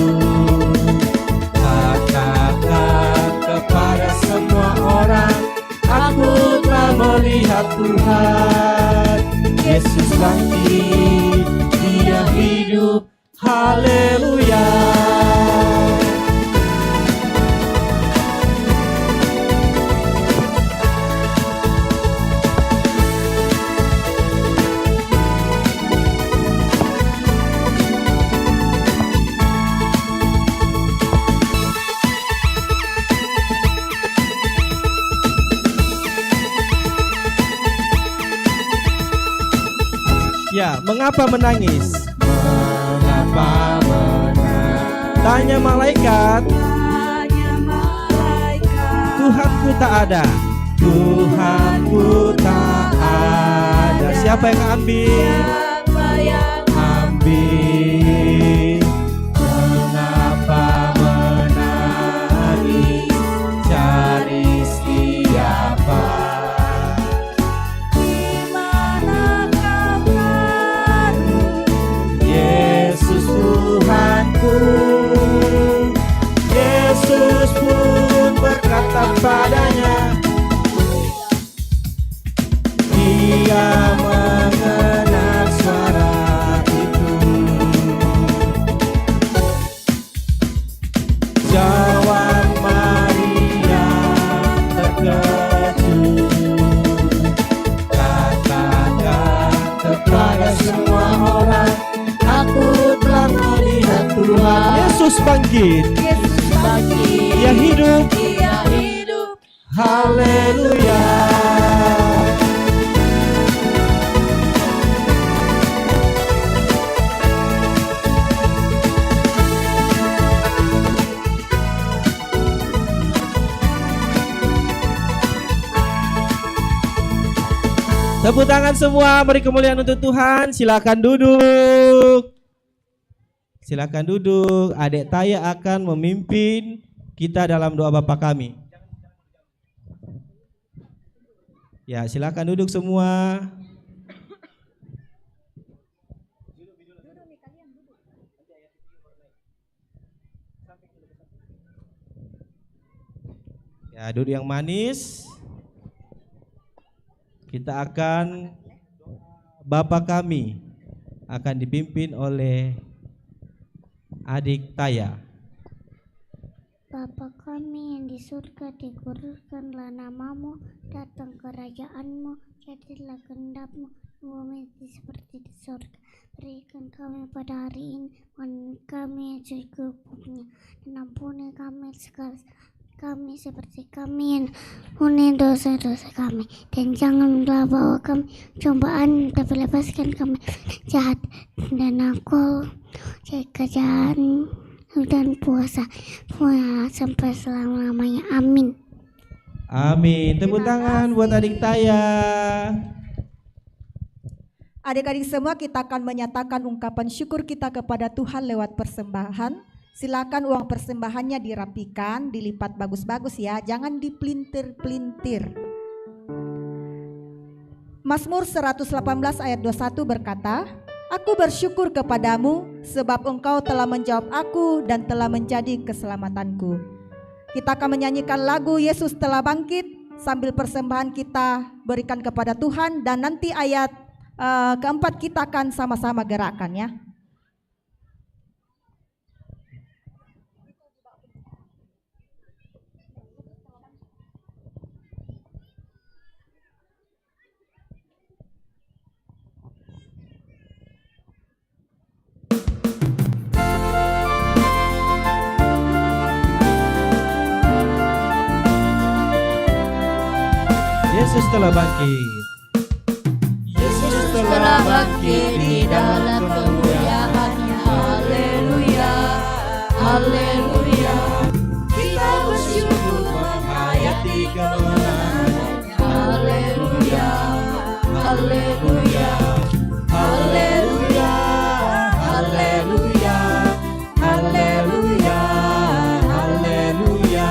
Katakan kepada semua orang, aku telah melihat Tuhan. Yesus bangkit, Dia hidup. Haleluya. Ya, mengapa menangis? Mengapa menangis? Tanya malaikat. Tuhanku tak ada. Tuhanku tak ada. Siapa yang ambil? Ambil. Mengapa menangis? Cari siapa? Tuhanku, Yesus pun berkata padanya, Dia mengenal suara itu. Jawab Maria terkejut. Katakan kepada semua orang, aku telah melihat Tuhan. Yesus bangkit. Dia hidup. Haleluya. Tepuk tangan semua, beri kemuliaan untuk Tuhan. Silakan duduk. Silakan duduk. Adik Taya akan memimpin kita dalam doa Bapa kami. Ya, silakan duduk semua. Ya, duduk yang manis. Kita akan Bapa kami akan dipimpin oleh adik Taya. Bapa kami yang di surga, dikuduskanlah namamu, datang kerajaanmu, jadilah kehendakmu, bumi seperti di surga. Berikan kami pada hari ini makanan kami yang secukupnya, dan ampuni kami segala kami seperti kami yang ampuni dosa-dosa kami, dan janganlah bawa kami cobaan, tapi lepaskan kami jahat, dan aku kejahatan dan puasa sampai selama-lamanya. Amin. Amin. Tepuk tangan buat adik Taya. Adik-adik semua, kita akan menyatakan ungkapan syukur kita kepada Tuhan lewat persembahan. Silakan uang persembahannya dirapikan, dilipat bagus-bagus ya, jangan dipelintir-pelintir. Mazmur 118 ayat 21 berkata, Aku bersyukur kepadamu sebab engkau telah menjawab aku dan telah menjadi keselamatanku. Kita akan menyanyikan lagu Yesus telah bangkit sambil persembahan kita berikan kepada Tuhan, dan nanti ayat keempat kita akan sama-sama gerakkan ya. Yesus telah bangkit. Yesus telah bangkit di dalam kemuliaan-Nya. Haleluya, haleluya. Kita bersyukur menghayati kemenangan-Nya. Haleluya, haleluya, haleluya, haleluya, haleluya, haleluya.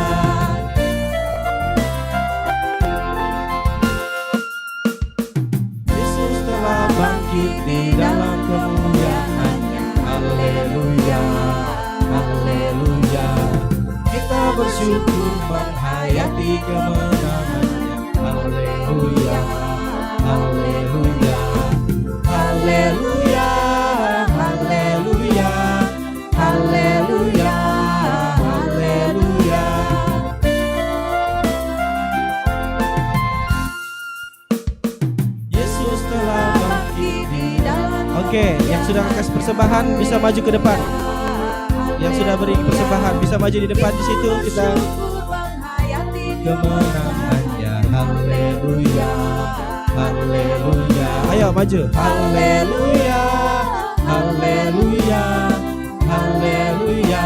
Yesus telah bangkit di dalam kemuliaan-Nya. Haleluya, haleluya. Kita bersyukur menghayati kemenangan-Nya. Haleluya, haleluya, haleluya, haleluya, haleluya, haleluya. Yesus telah bangkit di dalam. Oke, yang sudah kasih persembahan bisa maju ke depan. Yang sudah beri persembahan bisa maju di depan, di situ kita kemenangannya. Haleluya, haleluya. Ayo maju. Haleluya, haleluya, haleluya,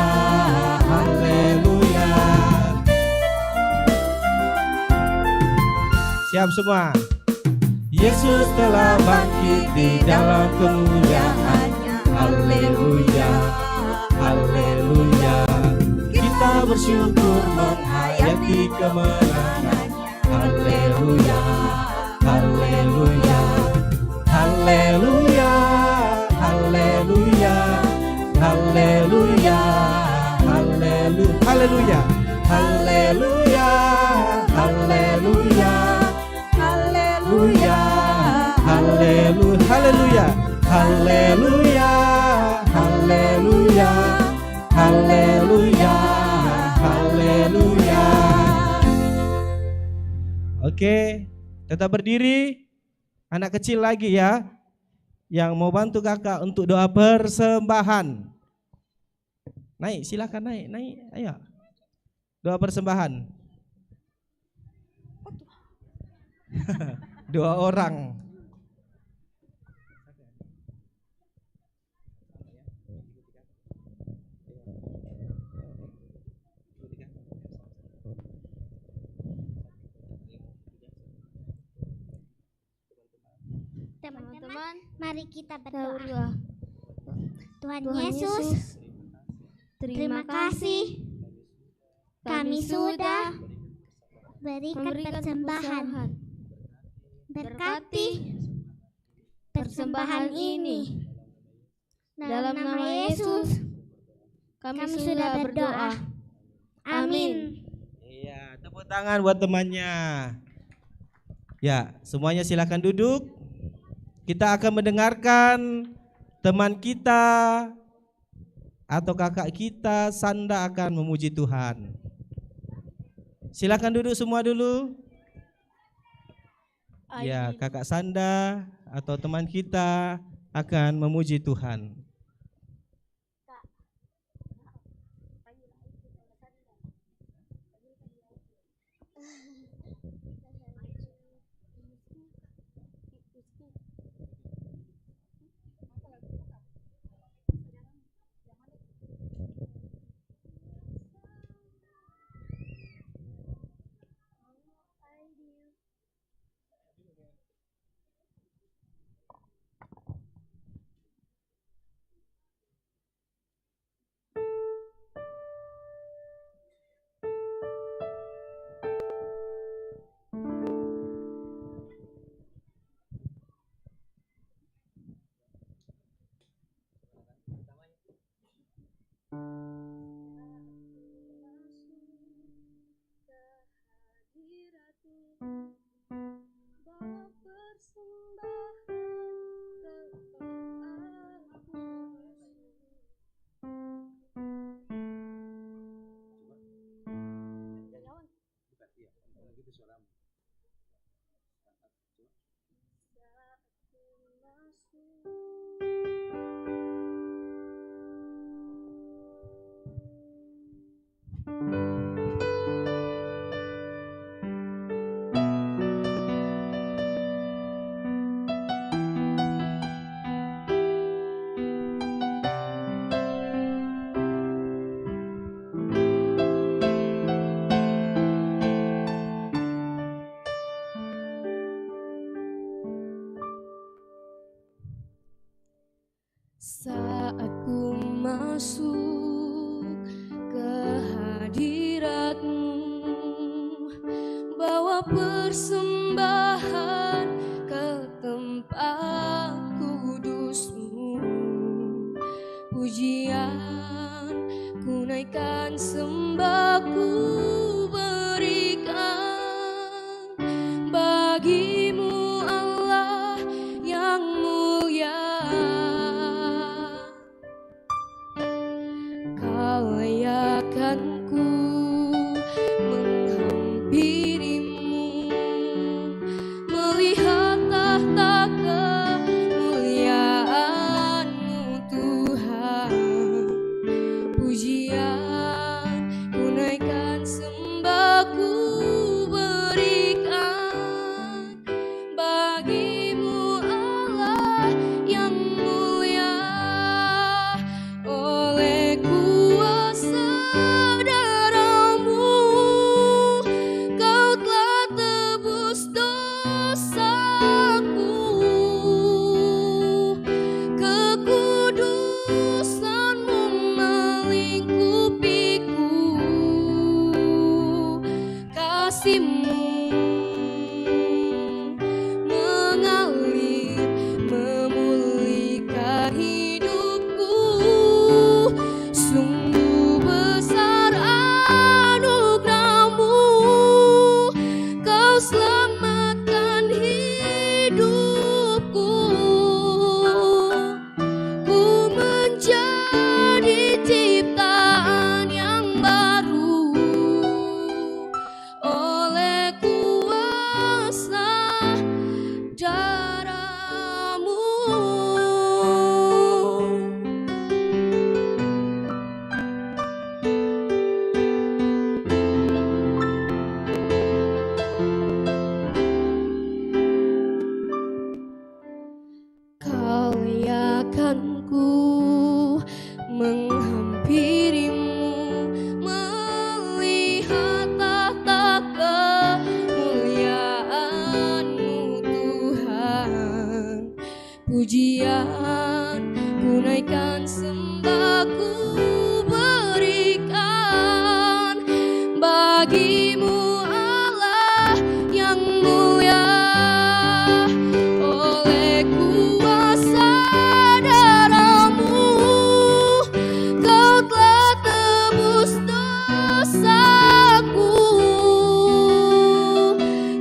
haleluya. Siap semua. Yesus telah bangkit di dalam kemuliaan-Nya. Haleluya, haleluya. Kita bersyukur menghayati kemenangan-Nya. Haleluya, haleluya, haleluya, haleluya, haleluya, haleluya, haleluya, haleluya, haleluya, haleluya, haleluya, haleluya, haleluya, haleluya, haleluya, haleluya. Oke, tetap berdiri. Anak kecil lagi ya, yang mau bantu kakak untuk doa persembahan. Naik, silakan naik, naik, ayo. Doa persembahan. 2 orang. Teman-teman, mari kita berdoa. Tuhan Yesus, terima kasih kami sudah berikan persembahan. Berkati persembahan ini. Dalam nama Yesus, kami sudah berdoa. Amin. Iya, tepuk tangan buat temannya. Ya, semuanya silakan duduk. Kita akan mendengarkan teman kita atau kakak kita, Sanda, akan memuji Tuhan. Silakan duduk semua dulu. Ya, kakak Sanda atau teman kita akan memuji Tuhan. masuk ke hadirat-Mu, bawa persembahan ke tempat kudus-Mu. Pujian ku naikkan, sembah ku berikan bagi-Mu Allah yang mulia. Kau layakkan-Ku menghampiri-Mu, melihat tahta kemuliaan-Mu Tuhan. Pujian ku naikkan, sembah ku berikan bagi-Mu Allah yang mulia. Oleh kuasa darah-Mu, Kau telah tebus dosaku. Kekudusan-Mu melingkupiku, kasih-Mu mengalir memulihkan hidupku. Sungguh besar anugerah-Mu, Kau selamatkan hidupku. Ku menjadi ciptaan yang baru oleh kuasa darah-Mu. Kau layakkan-Ku menghampiri-Mu, melihat tahta kemuliaan-Mu Tuhan. Pujian ku naikkan, sembah ku berikan bagi-Mu Allah yang mulia. Oleh kuasa darah-Mu, Kau telah tebus dosaku.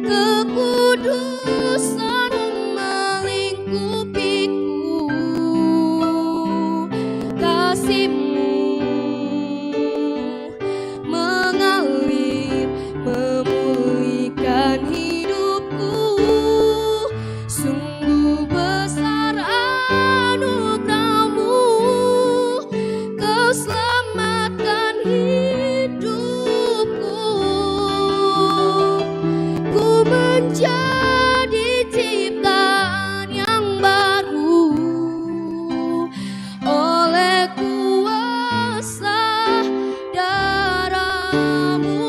Kekudusan-Mu melingkupiku, kasih-Mu mengalir memulihkan hidupku. Sungguh besar anugerah-Mu, Kau selamatkan hidupku. Ku menjadi ciptaan yang baru oleh kuasa darah-Mu.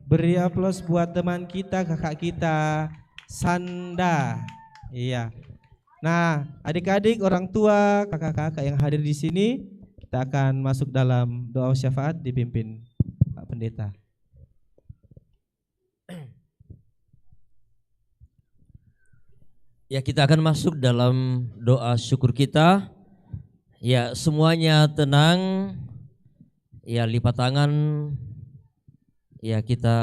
Beri aplaus buat teman kita, kakak kita, Sanda. Iya. Nah, adik-adik, orang tua, kakak-kakak yang hadir di sini, kita akan masuk dalam doa syafaat dipimpin Pak Pendeta. Ya, kita akan masuk dalam doa syukur kita. Ya, semuanya tenang. Ya, lipat tangan. Ya, kita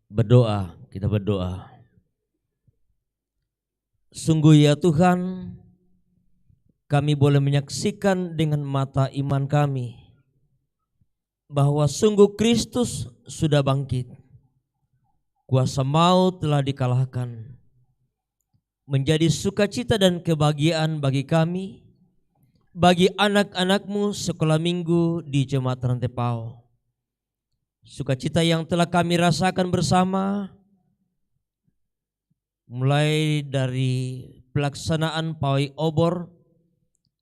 berdoa. Sungguh ya Tuhan, kami boleh menyaksikan dengan mata iman kami bahwa sungguh Kristus sudah bangkit. Kuasa maut telah dikalahkan. Menjadi sukacita dan kebahagiaan bagi kami, bagi anak-anak-Mu sekolah minggu di Jemaat Rantepao. Sukacita yang telah kami rasakan bersama, mulai dari pelaksanaan pawai obor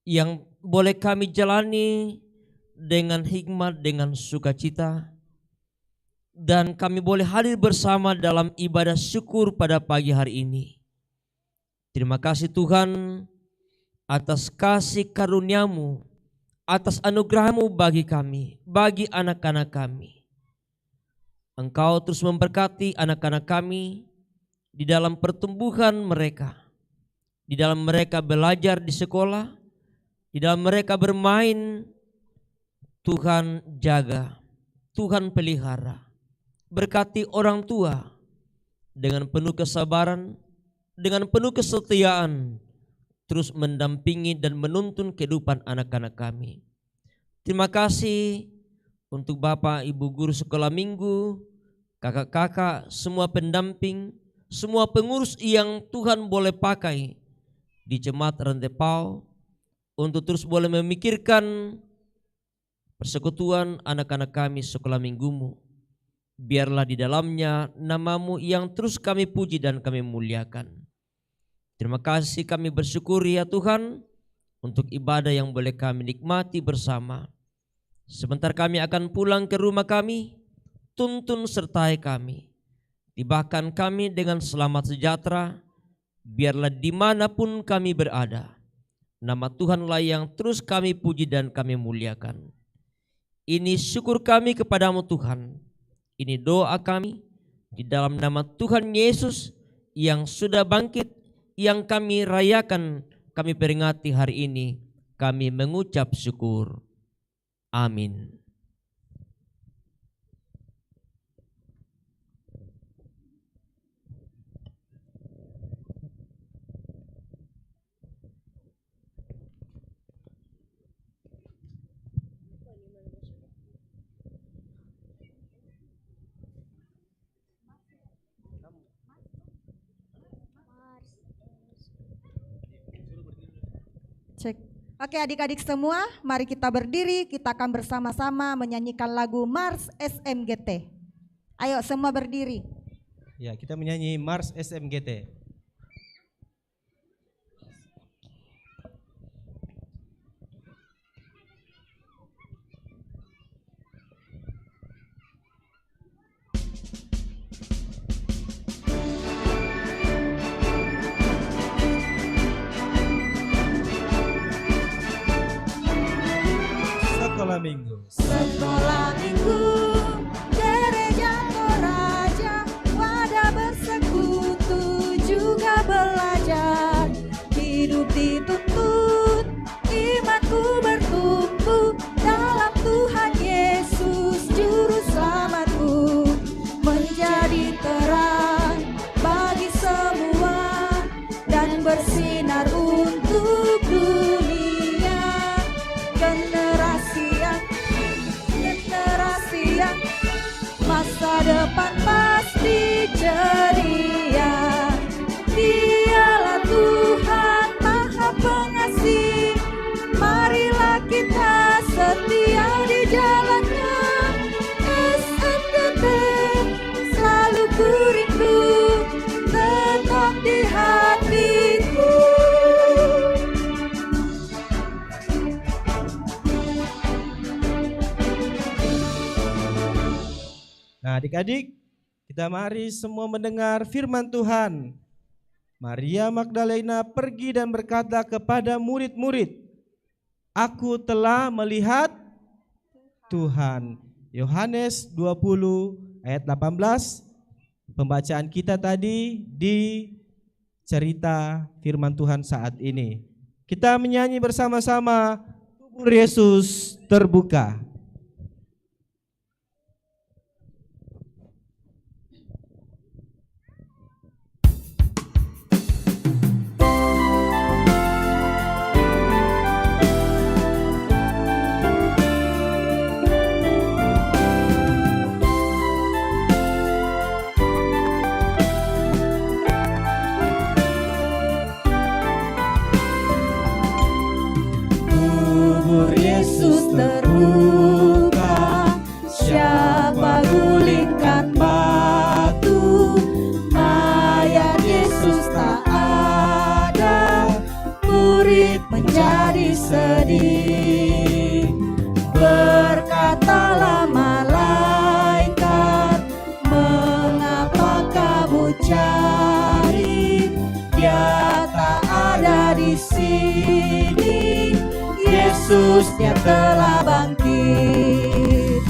yang boleh kami jalani dengan hikmat, dengan sukacita. Dan kami boleh hadir bersama dalam ibadah syukur pada pagi hari ini. Terima kasih Tuhan atas kasih karunia-Mu, atas anugerah-Mu bagi kami, bagi anak-anak kami. Engkau terus memberkati anak-anak kami di dalam pertumbuhan mereka, di dalam mereka belajar di sekolah, di dalam mereka bermain. Tuhan jaga, Tuhan pelihara. Berkati orang tua dengan penuh kesabaran, dengan penuh kesetiaan, terus mendampingi dan menuntun kehidupan anak-anak kami. Terima kasih untuk Bapak Ibu guru sekolah minggu, kakak-kakak, semua pendamping, semua pengurus yang Tuhan boleh pakai di Jemaat Rantepau untuk terus boleh memikirkan persekutuan anak-anak kami sekolah minggumu. Biarlah di dalamnya nama-Mu yang terus kami puji dan kami muliakan. Terima kasih, kami bersyukur ya Tuhan untuk ibadah yang boleh kami nikmati bersama. Sebentar kami akan pulang ke rumah kami, tuntun sertai kami. Tibahkan kami dengan selamat sejahtera, biarlah dimanapun kami berada. Nama Tuhanlah yang terus kami puji dan kami muliakan. Ini syukur kami kepadamu Tuhan. Ini doa kami di dalam nama Tuhan Yesus yang sudah bangkit, yang kami rayakan, kami peringati hari ini. Kami mengucap syukur. Amin. Cek. Oke adik-adik semua, mari kita berdiri, kita akan bersama-sama menyanyikan lagu Mars SMGT. Ayo semua berdiri. Ya, kita menyanyi Mars SMGT. Sekolah minggu. Sekolah minggu, gereja Toraja, wadah bersekutu juga belajar. Hidup dituntut, imanku bertumbuh dalam Tuhan Yesus Juru Selamatku. Menjadi terang bagi semua dan bersinar untuk dunia. Generasi yang masa depan pasti ceria. Dialah Tuhan Maha Pengasih, marilah kita setia di jalannya. SMGT selalu ku rindu, tetap di hatiku. Nah adik-adik, kita mari semua mendengar firman Tuhan. Maria Magdalena pergi dan berkata kepada murid-murid, "Aku telah melihat Tuhan." Yohanes 20 ayat 18, pembacaan kita tadi di cerita firman Tuhan saat ini. Kita menyanyi bersama-sama, kubur Yesus terbuka. Yesus terbuka. Yesus dia telah bangkit.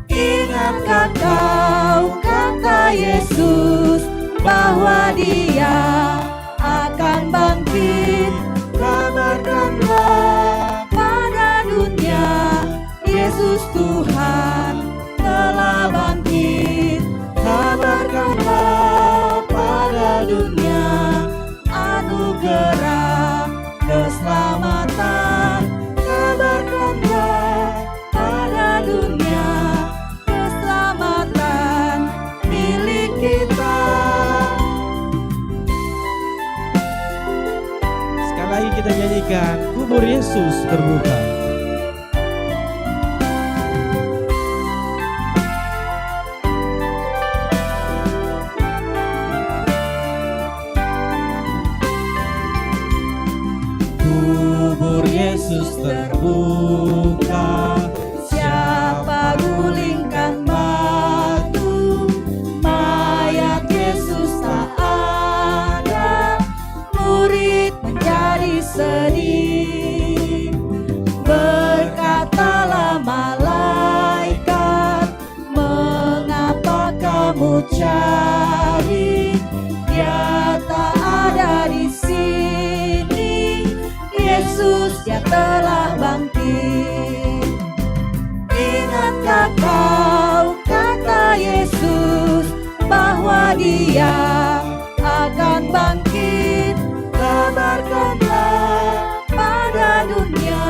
Ingatkah kau kata Yesus bahwa dia akan bangkit? Kabarkanlah pada dunia, Yesus Tuhan telah bangkit. Kabarkanlah pada dunia anugerah keselamatan. Kabarkanlah pada dunia keselamatan milik kita. Sekali lagi kita nyanyikan, kubur Yesus terbuka. Kubur Yesus terbuka, Siapa gulingkan batu, mayat Yesus tak ada. Murid menjadi sedih, berkatalah malaikat, mengapa kamu cari? Dia tak ada di sini, Yesus dia telah bangkit. Ingatkah kau kata Yesus bahwa dia akan bangkit? Kabarkanlah pada dunia,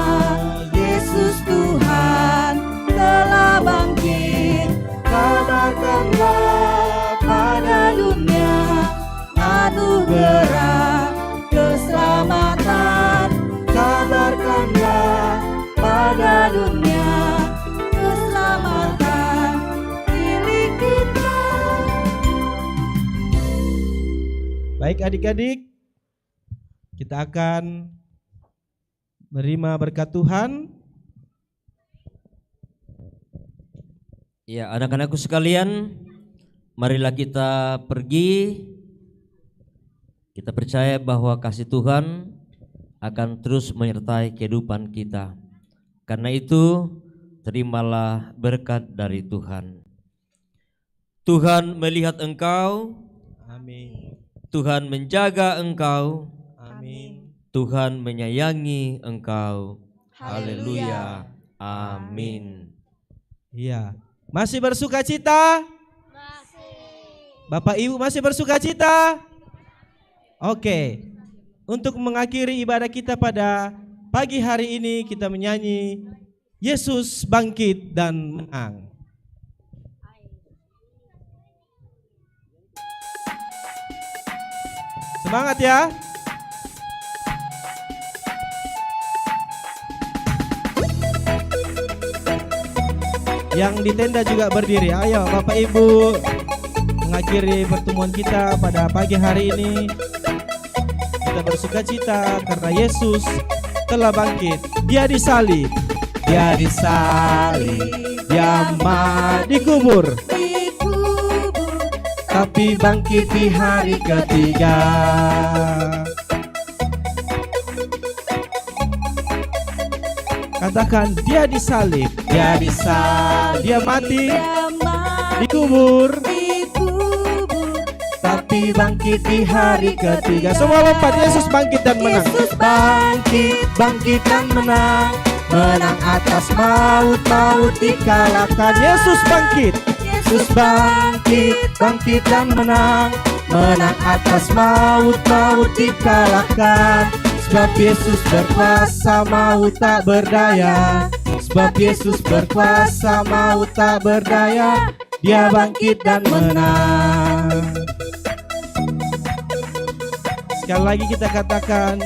Yesus Tuhan telah bangkit. Kabarkanlah pada dunia anugerah keselamatan. Kabarkanlah pada dunia keselamatan milik kita. Baik adik-adik, kita akan menerima berkat Tuhan. Ya, anak-anakku sekalian, marilah kita pergi. Kita percaya bahwa kasih Tuhan akan terus menyertai kehidupan kita. Karena itu, terimalah berkat dari Tuhan. Tuhan melihat engkau, Amin. Tuhan menjaga engkau, Amin. Tuhan menyayangi engkau. Haleluya. Haleluya. Amin. Iya. Masih bersuka cita? Bapak Ibu masih bersuka cita? Oke. Untuk mengakhiri ibadah kita pada pagi hari ini, kita menyanyi Yesus bangkit dan menang. Semangat ya. Yang di tenda juga berdiri. Ayo Bapak Ibu, mengakhiri pertemuan kita pada pagi hari ini. Kita bersuka cita karena Yesus telah bangkit. Dia disalib, dia disalib, dia mati dikubur, tapi bangkit di hari ketiga. Katakan, dia disalib, dia disalib, dia mati, dikubur, tapi bangkit di hari ketiga. Semua lompat, Yesus bangkit dan menang. Yesus bangkit, bangkit dan menang. Menang atas maut, maut dikalahkan. Yesus bangkit, Yesus bangkit, bangkit dan menang. Menang atas maut, maut dikalahkan. Sebab Yesus berkuasa, maut tak berdaya. Sebab Yesus berkuasa, maut tak berdaya. Dia bangkit dan menang. sekali lagi kita katakan,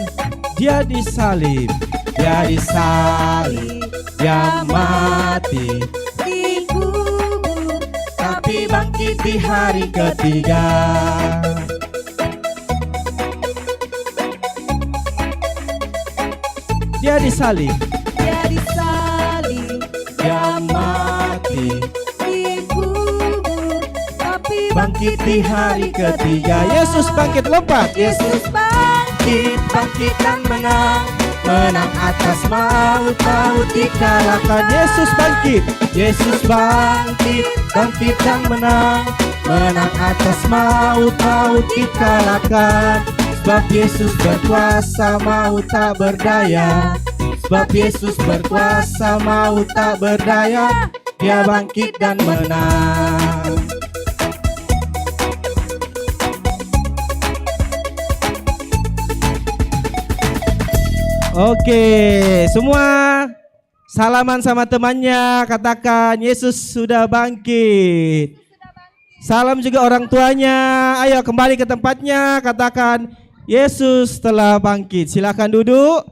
dia disalib, dia disalib, dia mati, dikubur, tapi bangkit di hari ketiga. Dia disalib, dia disalib, dia mati, dikubur, tapi bangkit di hari ketiga. Yesus bangkit, lompat. Yesus bangkit, bangkit dan menang. menang atas maut, maut dikalahkan. Yesus bangkit, Yesus bangkit, bangkit dan menang, menang atas maut, maut dikalahkan. Sebab Yesus berkuasa, maut tak berdaya. Sebab Yesus berkuasa, maut tak berdaya. Dia bangkit dan menang. Oke, semua salaman sama temannya, katakan Yesus sudah bangkit. Salam juga orang tuanya. Ayo kembali ke tempatnya, katakan Yesus telah bangkit. Silakan duduk.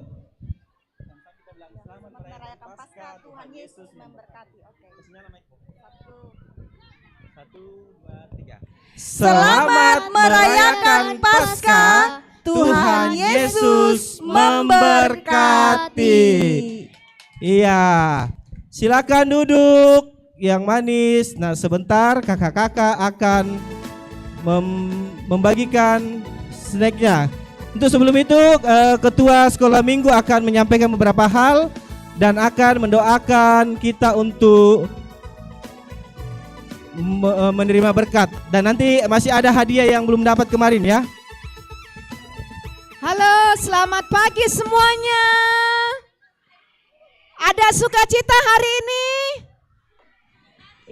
Selamat merayakan Paskah. Tuhan Yesus memberkati. Iya, silakan duduk yang manis. Nah, sebentar kakak-kakak akan membagikan snacknya. Untuk sebelum itu, Ketua Sekolah Minggu akan menyampaikan beberapa hal dan akan mendoakan kita untuk menerima berkat. Dan nanti masih ada hadiah yang belum dapat kemarin ya. Halo, selamat pagi semuanya. Ada sukacita hari ini?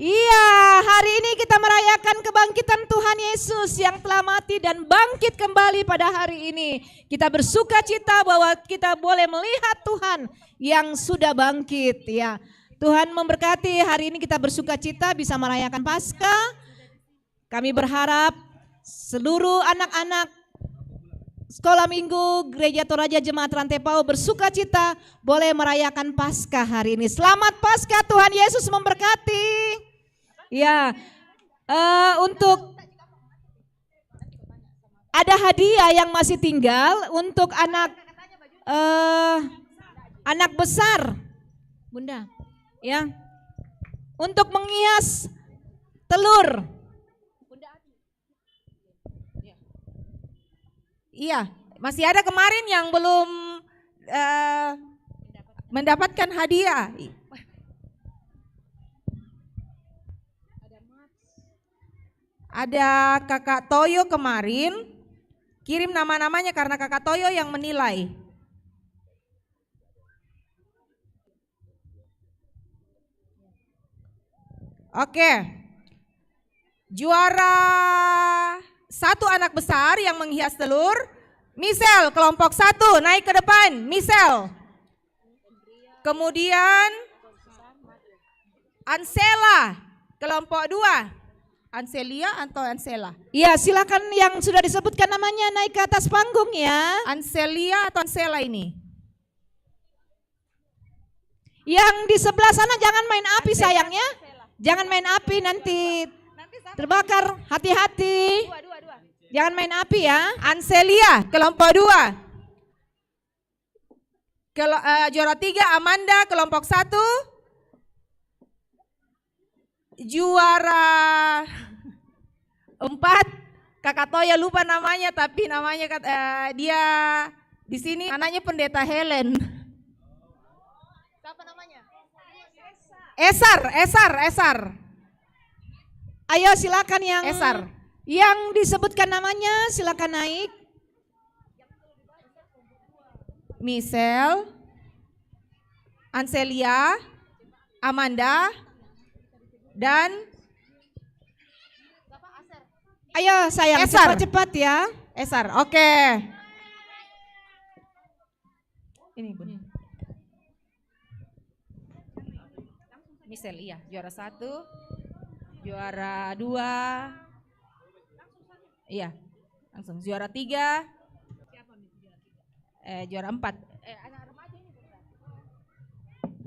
Iya, hari ini kita merayakan kebangkitan Tuhan Yesus yang telah mati dan bangkit kembali pada hari ini. Kita bersukacita bahwa kita boleh melihat Tuhan yang sudah bangkit ya. Tuhan memberkati, hari ini kita bersukacita bisa merayakan Paskah. Kami berharap seluruh anak-anak Sekolah Minggu Gereja Toraja Jemaat Rantai Pau bersukacita boleh merayakan Paskah hari ini. Selamat Paskah, Tuhan Yesus memberkati. Ya, untuk ada hadiah yang masih tinggal untuk anak besar, Bunda. Ya, untuk menghias telur. Iya, masih ada kemarin yang belum mendapatkan hadiah. Ada Kakak Toyo kemarin, kirim nama-namanya karena Kakak Toyo yang menilai. Oke, juara 1 anak besar yang menghias telur, Michelle kelompok 1 naik ke depan, Michelle. Kemudian Ansela kelompok 2, Anselia atau Ansela? Iya, silakan yang sudah disebutkan namanya naik ke atas panggung ya. Anselia atau Ansela ini? Yang di sebelah sana jangan main api sayangnya. Jangan main api nanti terbakar, hati-hati. Jangan main api ya. Anselia kelompok 2. Juara 3 Amanda kelompok 1. Juara 4 Kakak Toya lupa namanya tapi namanya dia di sini anaknya Pendeta Helen. Siapa namanya? Esar. Ayo silakan yang Esar. Yang disebutkan namanya silakan naik. Michelle, Anselia, Amanda, dan ayo sayang cepat-cepat ya. Esar, oke. Ini Bun. Michelle, iya, juara 1, juara 2, iya, langsung juara 3, juara 4, anak remaja ini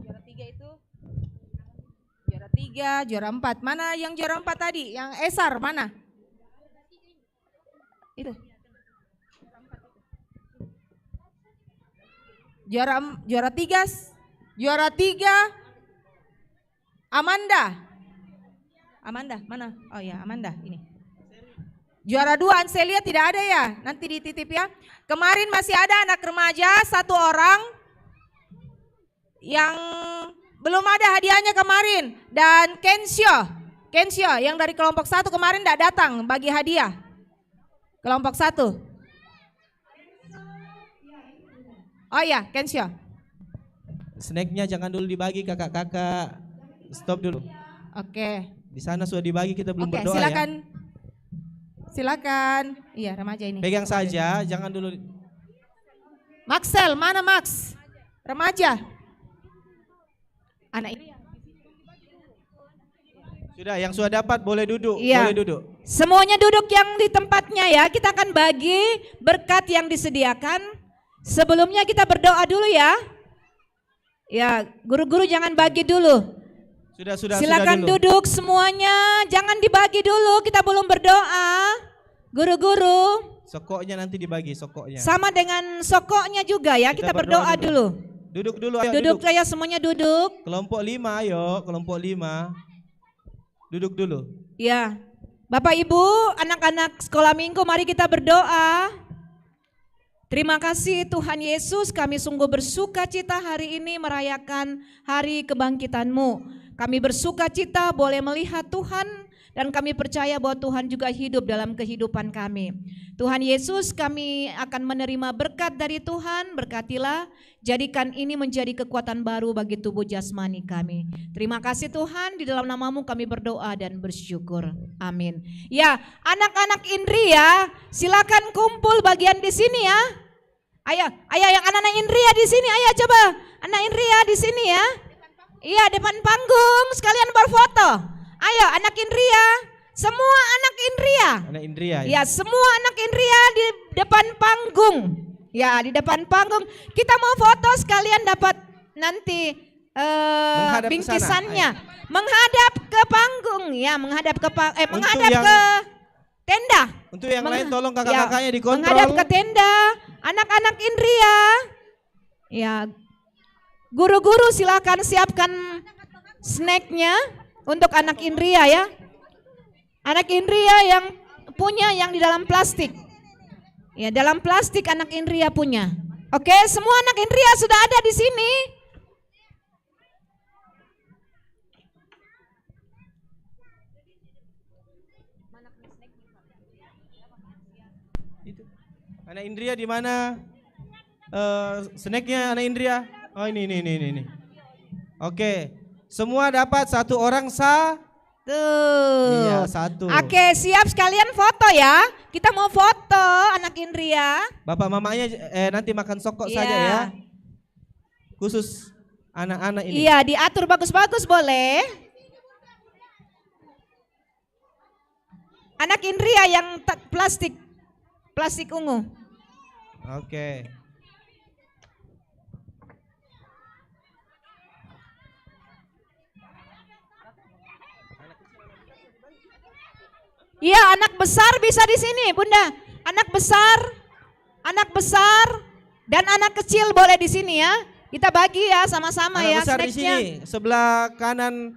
juara 3 itu, juara 3, juara 4, mana yang juara 4 tadi, yang Esar mana? Itu, juara 3, Amanda mana? Oh ya Amanda ini. Juara 2 Anselia tidak ada ya, nanti dititip ya. Kemarin masih ada anak remaja 1 orang yang belum ada hadiahnya kemarin. Dan Kensio yang dari kelompok 1 kemarin tidak datang bagi hadiah. Kelompok 1. Oh iya, Kensio. Snacknya jangan dulu dibagi kakak-kakak. Stop dulu. Oke. Di sana sudah dibagi, kita belum Oke, berdoa silakan. ya. Silakan. Iya, remaja ini. Pegang saja, jangan dulu. Maxel, mana Max? Remaja. Anak ini. Sudah, yang sudah dapat boleh duduk, Iya. boleh duduk. Semuanya duduk yang di tempatnya ya. Kita akan bagi berkat yang disediakan. Sebelumnya kita berdoa dulu ya. Ya, guru-guru jangan bagi dulu. Sudah Silakan dulu. duduk semuanya. Jangan dibagi dulu, kita belum berdoa. Guru-guru. Sokoknya nanti dibagi, sokoknya. Sama dengan sokoknya juga ya. Kita berdoa dulu. Duduk dulu, ayo Duduk ya, semuanya duduk. Kelompok 5, ayo, kelompok 5. Duduk dulu. Ya, Bapak Ibu, anak-anak sekolah minggu, mari kita berdoa. Terima kasih Tuhan Yesus, kami sungguh bersuka cita hari ini merayakan hari kebangkitan-Mu. Kami bersuka cita boleh melihat Tuhan dan kami percaya bahwa Tuhan juga hidup dalam kehidupan kami. Tuhan Yesus, kami akan menerima berkat dari Tuhan, berkatilah, jadikan ini menjadi kekuatan baru bagi tubuh jasmani kami. Terima kasih Tuhan, di dalam nama-Mu kami berdoa dan bersyukur. Amin. Ya, anak-anak Indria, silakan kumpul bagian di sini ya. Ayo yang anak-anak Indria di sini, ayo coba. Anak Indria di sini ya. Iya, depan panggung, sekalian berfoto. Ayo anak Indria, semua anak Indria. Anak Indria. Ya, semua anak Indria di depan panggung. Ya, di depan panggung. Kita mau foto sekalian dapat nanti Menghadap ke bingkisannya. sana. Menghadap ke panggung, ya, menghadap ke menghadap yang- ke tenda. Untuk yang lain tolong kakak-kakaknya Ya, dikontrol. menghadap ke tenda. Anak-anak Indria. Ya, guru-guru silakan siapkan snacknya untuk anak Indria ya. Anak Indria yang punya yang di dalam plastik. Ya, dalam plastik anak Indria punya. Oke, semua anak Indria sudah ada di sini. Anak Indria di mana? Snacknya anak Indria. Oh ini. Oke, semua dapat satu orang Tuh. Iya, satu. Oke, siap sekalian foto ya. Kita mau foto anak Indria. Bapak mamanya nanti makan sokok Iya. saja ya. Khusus anak-anak ini. Iya, diatur bagus-bagus boleh. Anak Indria yang plastik ungu. Oke. Iya, anak besar bisa di sini, Bunda. Anak besar, dan anak kecil boleh di sini ya. Kita bagi ya sama-sama Anak ya besar di snacknya. sini, sebelah kanan.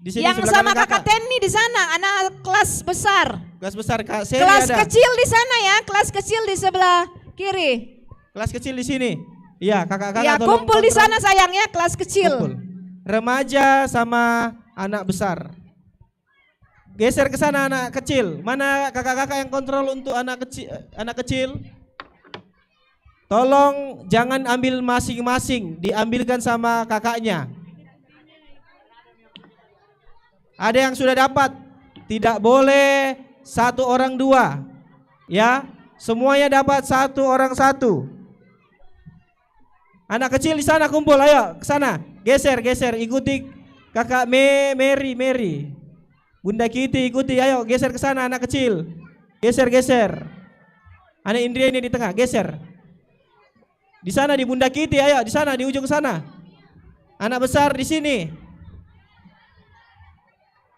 Di sini Yang sebelah sama kanan kakak Teni di sana, anak kelas besar. Kelas besar Kak Seri Kelas ada. kecil di sana ya, kelas kecil di sebelah kiri. Kelas kecil di sini. Iya, kakak-kakak Ya, tolong kumpul di kontrol. sana sayang ya, kelas kecil. Kumpul. Remaja sama anak besar. Geser ke sana anak kecil. Mana kakak-kakak yang kontrol untuk anak kecil? Tolong jangan ambil masing-masing, diambilkan sama kakaknya. Ada yang sudah dapat, tidak boleh satu orang dua. Ya, semuanya dapat satu orang satu. Anak kecil di sana kumpul, ayo ke sana. Geser, ikuti kakak Mary. Bunda Kitty ikuti, ayo geser ke sana anak kecil. Geser. Anak Indria ini di tengah, geser. Di sana di Bunda Kitty, ayo di sana di ujung sana. Anak besar di sini.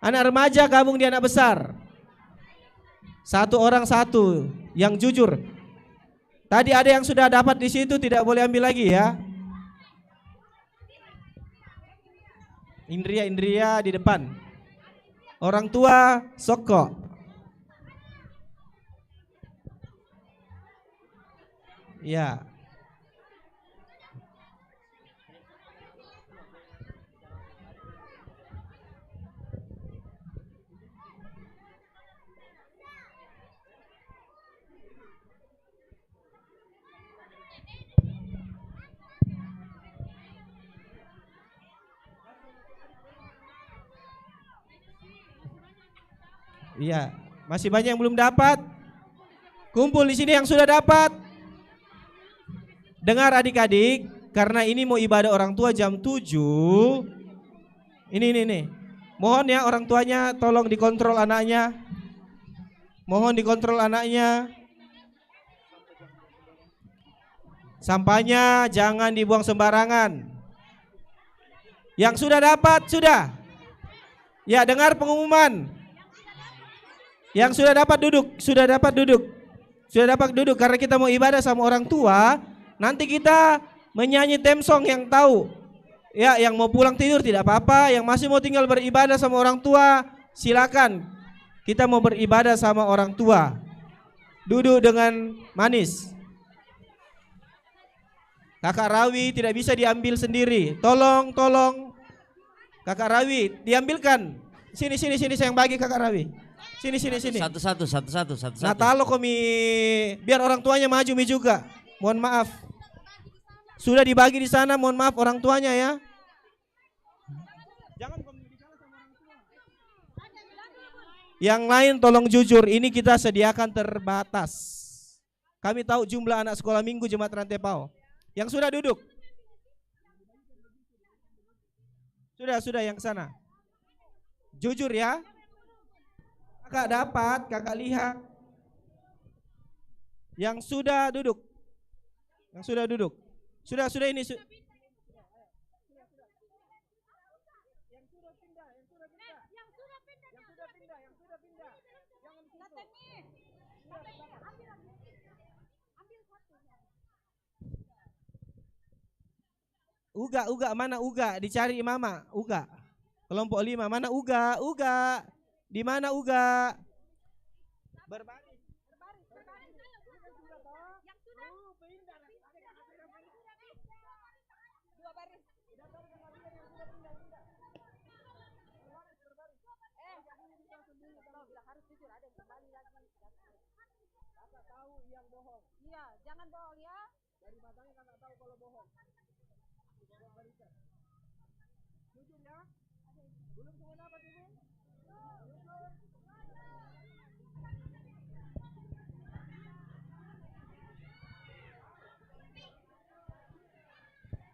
Anak remaja gabung di anak besar. Satu orang satu yang jujur. Tadi ada yang sudah dapat di situ, tidak boleh ambil lagi ya. Indria di depan. Orang tua sokok. Ya. Iya, masih banyak yang belum dapat. Kumpul di sini yang sudah dapat. Dengar adik-adik, karena ini mau ibadah orang tua jam 7. Ini. Mohon ya orang tuanya tolong dikontrol anaknya. Mohon dikontrol anaknya. Sampahnya jangan dibuang sembarangan. Yang sudah dapat, sudah. Ya, dengar pengumuman. Yang sudah dapat duduk, sudah dapat duduk. Sudah dapat duduk karena kita mau ibadah sama orang tua. Nanti kita menyanyi theme song yang tahu. Ya, yang mau pulang tidur tidak apa-apa, yang masih mau tinggal beribadah sama orang tua, silakan. Kita mau beribadah sama orang tua. Duduk dengan manis. Kakak Rawi tidak bisa diambil sendiri. Tolong. Kakak Rawi, diambilkan. Sini saya yang bagi Kakak Rawi. Sini. Satu. Nah, talo komi biar orang tuanya maju juga. Mohon maaf. Sudah dibagi di sana, mohon maaf orang tuanya ya. Jangan yang lain tolong jujur, ini kita sediakan terbatas. Kami tahu jumlah anak sekolah minggu Jemaat Rantai Pau. Yang sudah duduk. Sudah yang sana. Jujur ya. Kakak dapat, kakak lihat. Yang sudah duduk. Sudah ini. Uga, mana Uga? Dicari Mama, Uga. Kelompok 5, mana Uga? Di mana Uga? Berbaris. Iya, jangan bohong ya. Dari matanya kakak tahu kalau bohong. Jujur ya. Belum semua dapat ini.